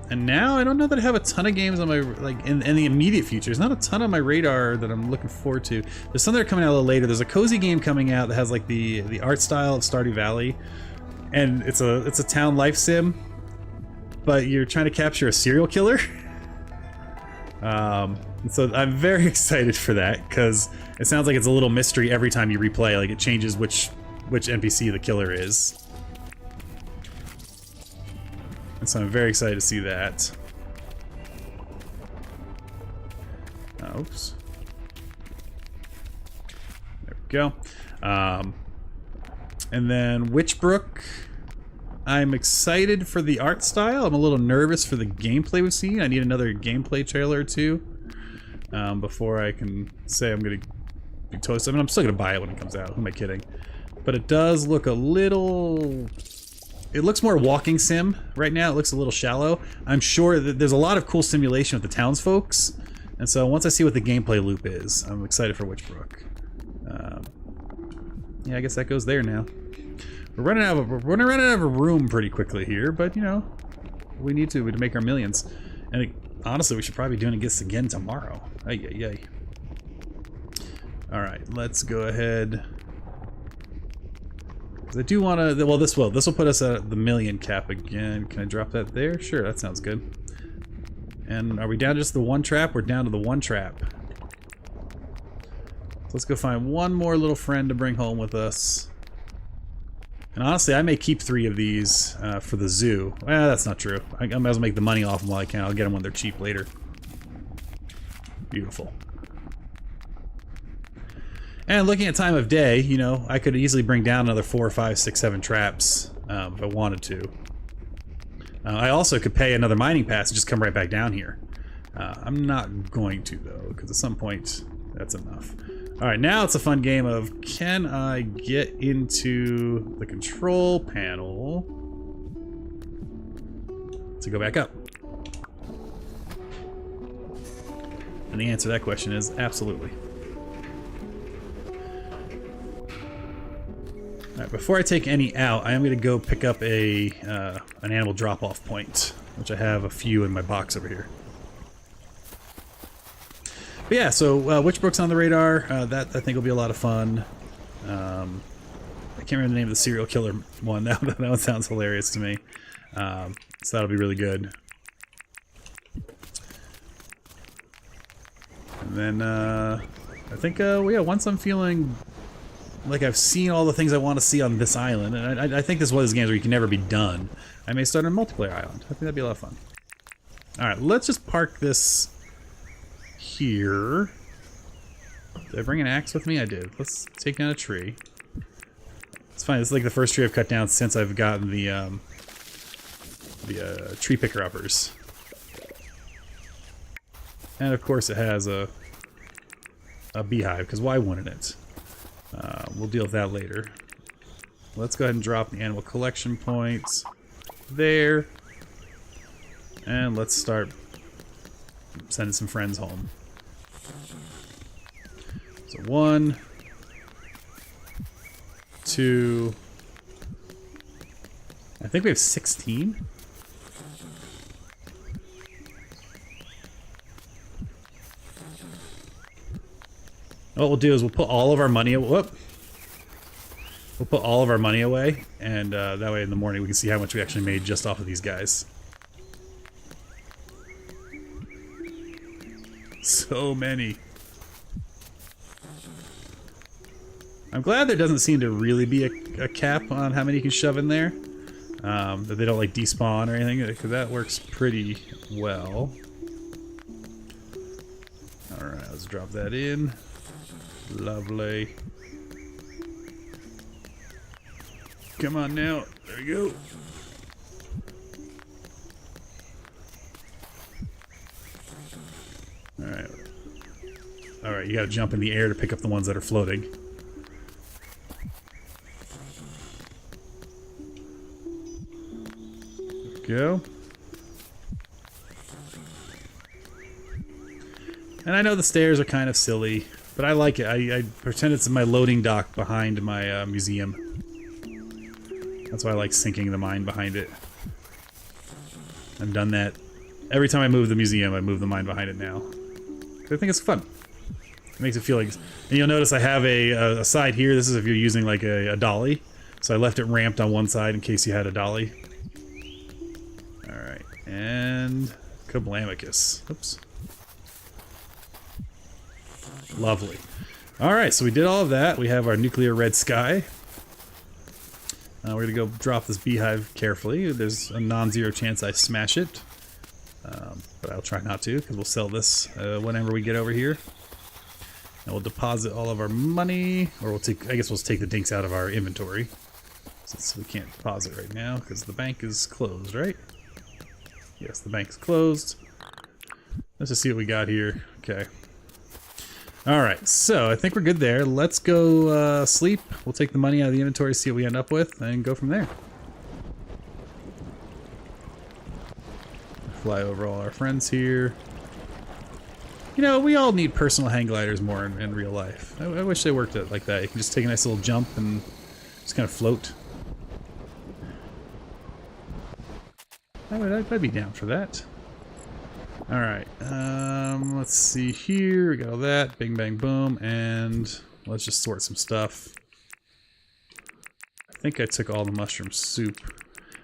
[SPEAKER 1] And now I don't know that I have a ton of games on my, like, in the immediate future. There's not a ton on my radar that I'm looking forward to. There's some that are coming out a little later. There's a cozy game coming out that has like the art style of Stardew Valley, and it's a town life sim, but you're trying to capture a serial killer. So I'm very excited for that, because it sounds like it's a little mystery every time you replay. Like, it changes which NPC the killer is. And so I'm very excited to see that. Oops. There we go. And then Witchbrook. I'm excited for the art style. I'm a little nervous for the gameplay we've seen. I need another gameplay trailer or two before I can say I'm going to be totally... I mean, I'm still going to buy it when it comes out. Who am I kidding? But it does look a little... It looks more walking sim right now. It looks a little shallow. I'm sure that there's a lot of cool simulation with the townsfolks, and so once I see what the gameplay loop is, I'm excited for Witchbrook. Yeah, I guess that goes there now. We're running out of room pretty quickly here, but you know, we need to make our millions. And honestly, we should probably be doing this again tomorrow. Ay, ay, ay. All right, let's go ahead. I do want to. Well, this will put us at the million cap again. Can I drop that there? Sure, that sounds good. And are we down to just the one trap? We're down to the one trap. So let's go find one more little friend to bring home with us. And honestly, I may keep 3 of these for the zoo. Well, that's not true. I might as well make the money off them while I can. I'll get them when they're cheap later. Beautiful. And looking at time of day, you know, I could easily bring down another 4, 5, 6, 7 traps if I wanted to. I also could pay another mining pass and just come right back down here. I'm not going to, though, because at some point, that's enough. All right, now it's a fun game of, can I get into the control panel to go back up? And the answer to that question is absolutely. Alright, before I take any out, I am going to go pick up an animal drop-off point, which I have a few in my box over here. But yeah, so Witchbrook's on the radar. That I think will be a lot of fun. I can't remember the name of the serial killer one. That one sounds hilarious to me. So that'll be really good. And then I think, well, yeah, once I'm feeling like I've seen all the things I want to see on this island, and I think this is one of those games where you can never be done. I may start a multiplayer island. I think that'd be a lot of fun. Alright, let's just park this here. Did I bring an axe with me? I did. Let's take down a tree. It's fine. It's like the first tree I've cut down since I've gotten the tree picker uppers. And of course it has a beehive, because why wouldn't it? We'll deal with that later. Let's go ahead and drop the animal collection points there. And let's start sending some friends home. So 1, 2, I think we have 16. What we'll do is we'll put all of our money We'll put all of our money away, and that way in the morning we can see how much we actually made just off of these guys. So many. I'm glad there doesn't seem to really be a cap on how many you can shove in there. That they don't like despawn or anything, because that works pretty well. Alright, let's drop that in. Lovely. Come on now. There you go. Alright. Alright, you gotta jump in the air to pick up the ones that are floating. Go. And I know the stairs are kind of silly, but I like it. I pretend it's my loading dock behind my museum. That's why I like sinking the mine behind it. I've done that. Every time I move the museum, I move the mine behind it now. I think it's fun. It makes it feel like... And you'll notice I have a side here. This is if you're using like a dolly. So I left it ramped on one side in case you had a dolly. Alright, and... Kablamicus. Oops. Lovely. Alright, so we did all of that. We have our nuclear red sky. We're gonna go drop this beehive carefully. There's a non-zero chance I smash it. But I'll try not to, because we'll sell this whenever we get over here. And we'll deposit all of our money, or we'll take, I guess we'll take the dinks out of our inventory. Since we can't deposit right now, because the bank is closed, right? Yes, the bank's closed. Let's just see what we got here. Okay. Alright, so I think we're good there. Let's go sleep. We'll take the money out of the inventory, see what we end up with, and go from there. Fly over all our friends here. You know, we all need personal hang gliders more in real life. I wish they worked it like that. You can just take a nice little jump and just kind of float. I'd be down for that. Alright, let's see here. We got all that. Bing, bang, boom. And let's just sort some stuff. I think I took all the mushroom soup.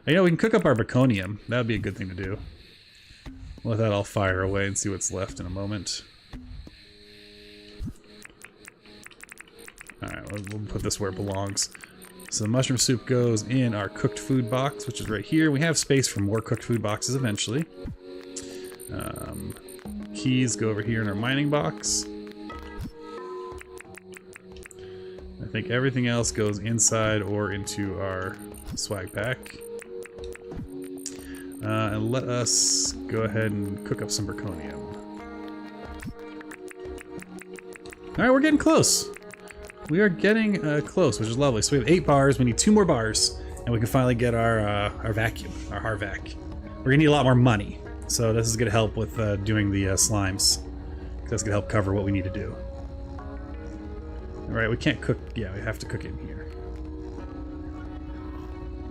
[SPEAKER 1] You know, we can cook up our baconium. That would be a good thing to do. Let that all fire away and see what's left in a moment. Alright, we'll put this where it belongs. So the mushroom soup goes in our cooked food box, which is right here. We have space for more cooked food boxes eventually. Keys go over here in our mining box. I think everything else goes inside or into our swag pack. And let us go ahead and cook up some zirconium. Alright, we're getting close. We are getting close, which is lovely. So we have 8 bars. We need 2 more bars, and we can finally get our vacuum, our Harvac. We're gonna need a lot more money, so this is gonna help with doing the slimes. That's gonna help cover what we need to do. All right, we can't cook. Yeah, we have to cook it in here.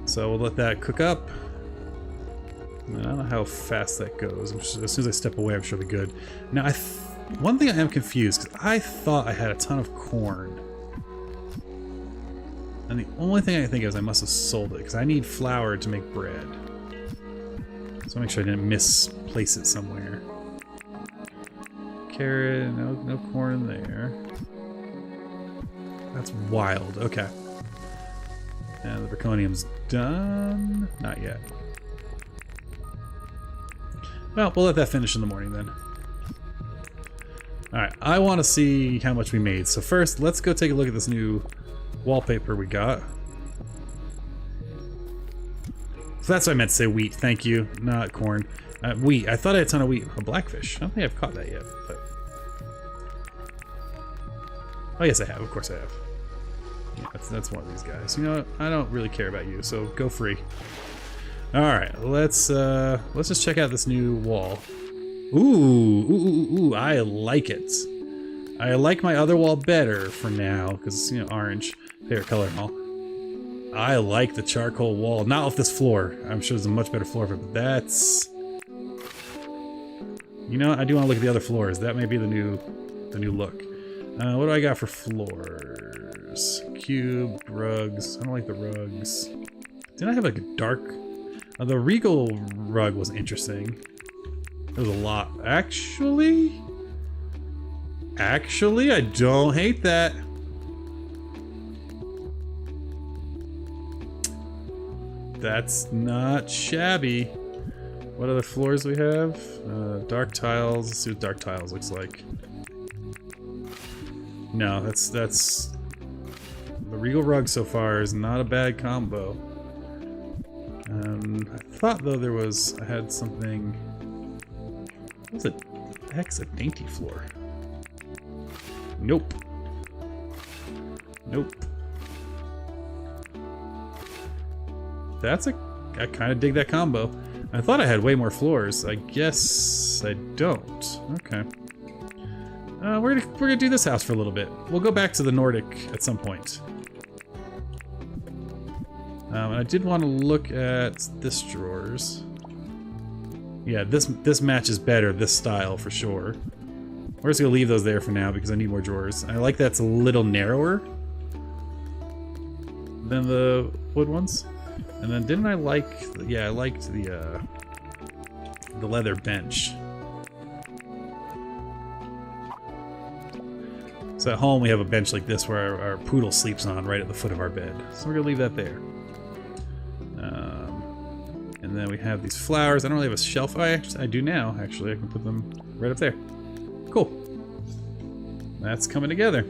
[SPEAKER 1] So we'll let that cook up. I don't know how fast that goes. As soon as I step away, I'm sure it'll be good. Now, one thing I am confused, because I thought I had a ton of corn. And the only thing I can think of is I must have sold it, because I need flour to make bread. So I'll make sure I didn't misplace it somewhere. Carrot, no corn there. That's wild. Okay. And the Draconium's done. Not yet. Well, we'll let that finish in the morning then. Alright, I want to see how much we made. So first, let's go take a look at this new wallpaper we got. So that's what I meant to say, wheat. Thank you. Not corn. Wheat. I thought I had a ton of wheat. A blackfish. I don't think I've caught that yet. But... oh, yes, I have. Of course I have. Yeah, that's one of these guys. You know what? I don't really care about you, so go free. Alright, let's just check out this new wall. Ooh, I like it. I like my other wall better for now, because, you know, orange. Favorite color and all. I like the charcoal wall. Not off this floor. I'm sure there's a much better floor for it, but that's... you know, I do want to look at the other floors. That may be the new look. What do I got for floors? Cube, rugs. I don't like the rugs. Didn't I have like a dark... the Regal rug was interesting. There was a lot. Actually, I don't hate that. That's not shabby. What other floors do we have? Dark tiles. Let's see what dark tiles looks like. No, that's the Regal rug so far is not a bad combo. I thought though there was, I had something. What was it? Heck's a dainty floor. Nope. Nope. That's a, I kind of dig that combo. I thought I had way more floors. I guess I don't. Okay. We're gonna do this house for a little bit. We'll go back to the Nordic at some point. I did want to look at this drawers. Yeah, this matches better, this style for sure. We're just gonna leave those there for now because I need more drawers. I like that's a little narrower than the wood ones. And then didn't I like? Yeah, I liked the leather bench. So at home we have a bench like this where our poodle sleeps on right at the foot of our bed. So we're gonna leave that there. And then we have these flowers. I don't really have a shelf. I do now, actually. I can put them right up there. Cool. That's coming together.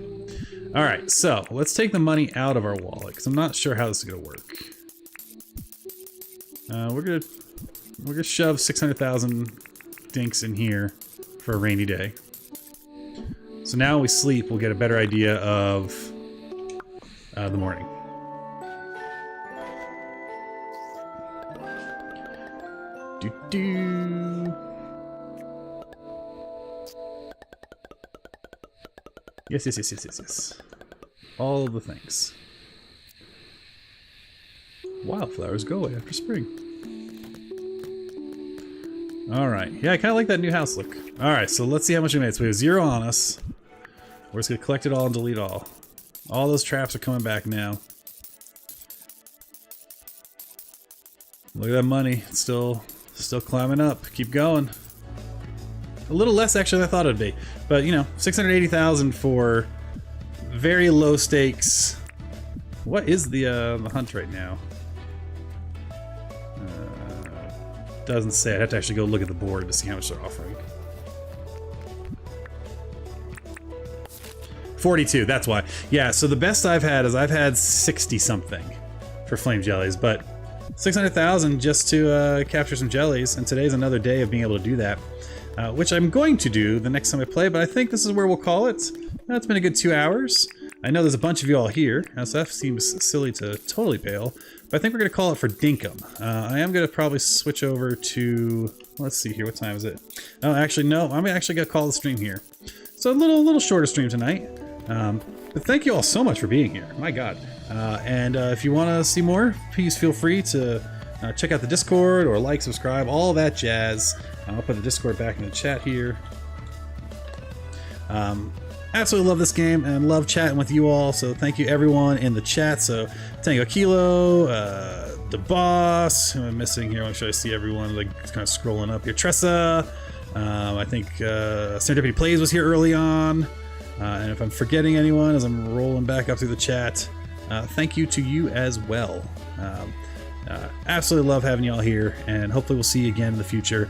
[SPEAKER 1] All right, so let's take the money out of our wallet because I'm not sure how this is gonna work. We're gonna shove 600,000 dinks in here for a rainy day. So now when we sleep, we'll get a better idea of the morning. Do-do. Yes. All of the things. Wildflowers go away after spring. Alright. Yeah, I kind of like that new house look. Alright, so let's see how much we made. So we have 0 on us. We're just going to collect it all and delete all. All those traps are coming back now. Look at that money. It's still climbing up. Keep going. A little less actually than I thought it'd be. But, you know, 680,000 for very low stakes. What is the hunt right now? Doesn't say. I'd have to actually go look at the board to see how much they're offering. 42, that's why. Yeah, so the best I've had is I've had 60 something for flame jellies, but 600,000 just to capture some jellies, and today's another day of being able to do that, which I'm going to do the next time I play, but I think this is where we'll call it. It's been a good 2 hours. I know there's a bunch of you all here, so that seems silly to totally bail, but I think we're going to call it for Dinkum. I am going to probably switch over to, let's see here, what time is it? Oh, actually, no, I'm actually going to call the stream here. So a little shorter stream tonight, but thank you all so much for being here, my god. And if you want to see more, please feel free to check out the Discord or like, subscribe, all that jazz. I'll put the Discord back in the chat here. Absolutely love this game and love chatting with you all, so thank you everyone in the chat. So Tango Kilo, the boss, who am I missing here? Make sure I see everyone, like kind of scrolling up here. Tressa, I think Serendipity Plays was here early on. And if I'm forgetting anyone as I'm rolling back up through the chat, thank you to you as well. Absolutely love having you all here, and hopefully we'll see you again in the future.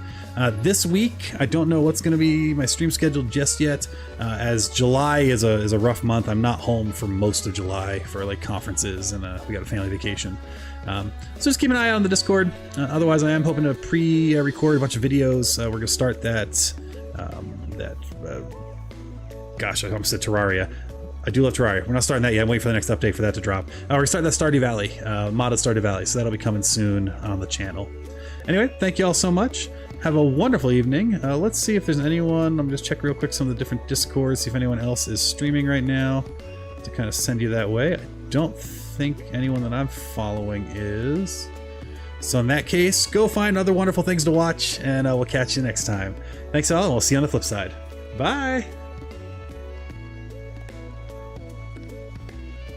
[SPEAKER 1] This week, I don't know what's going to be my stream schedule just yet, as July is a rough month. I'm not home for most of July for like conferences, and we got a family vacation. So just keep an eye out on the Discord. Otherwise, I am hoping to pre-record a bunch of videos. We're going to start gosh, I almost said Terraria. I do love Terraria. We're not starting that yet. I'm waiting for the next update for that to drop. We're going to start that Stardew Valley, modded Stardew Valley, so that'll be coming soon on the channel. Anyway, thank you all so much. Have a wonderful evening. Let's see if there's anyone. I'm just check real quick some of the different Discords, see if anyone else is streaming right now to kind of send you that way. I don't think anyone that I'm following is. So in that case, go find other wonderful things to watch, and we'll catch you next time. Thanks all, and we'll see you on the flip side. Bye!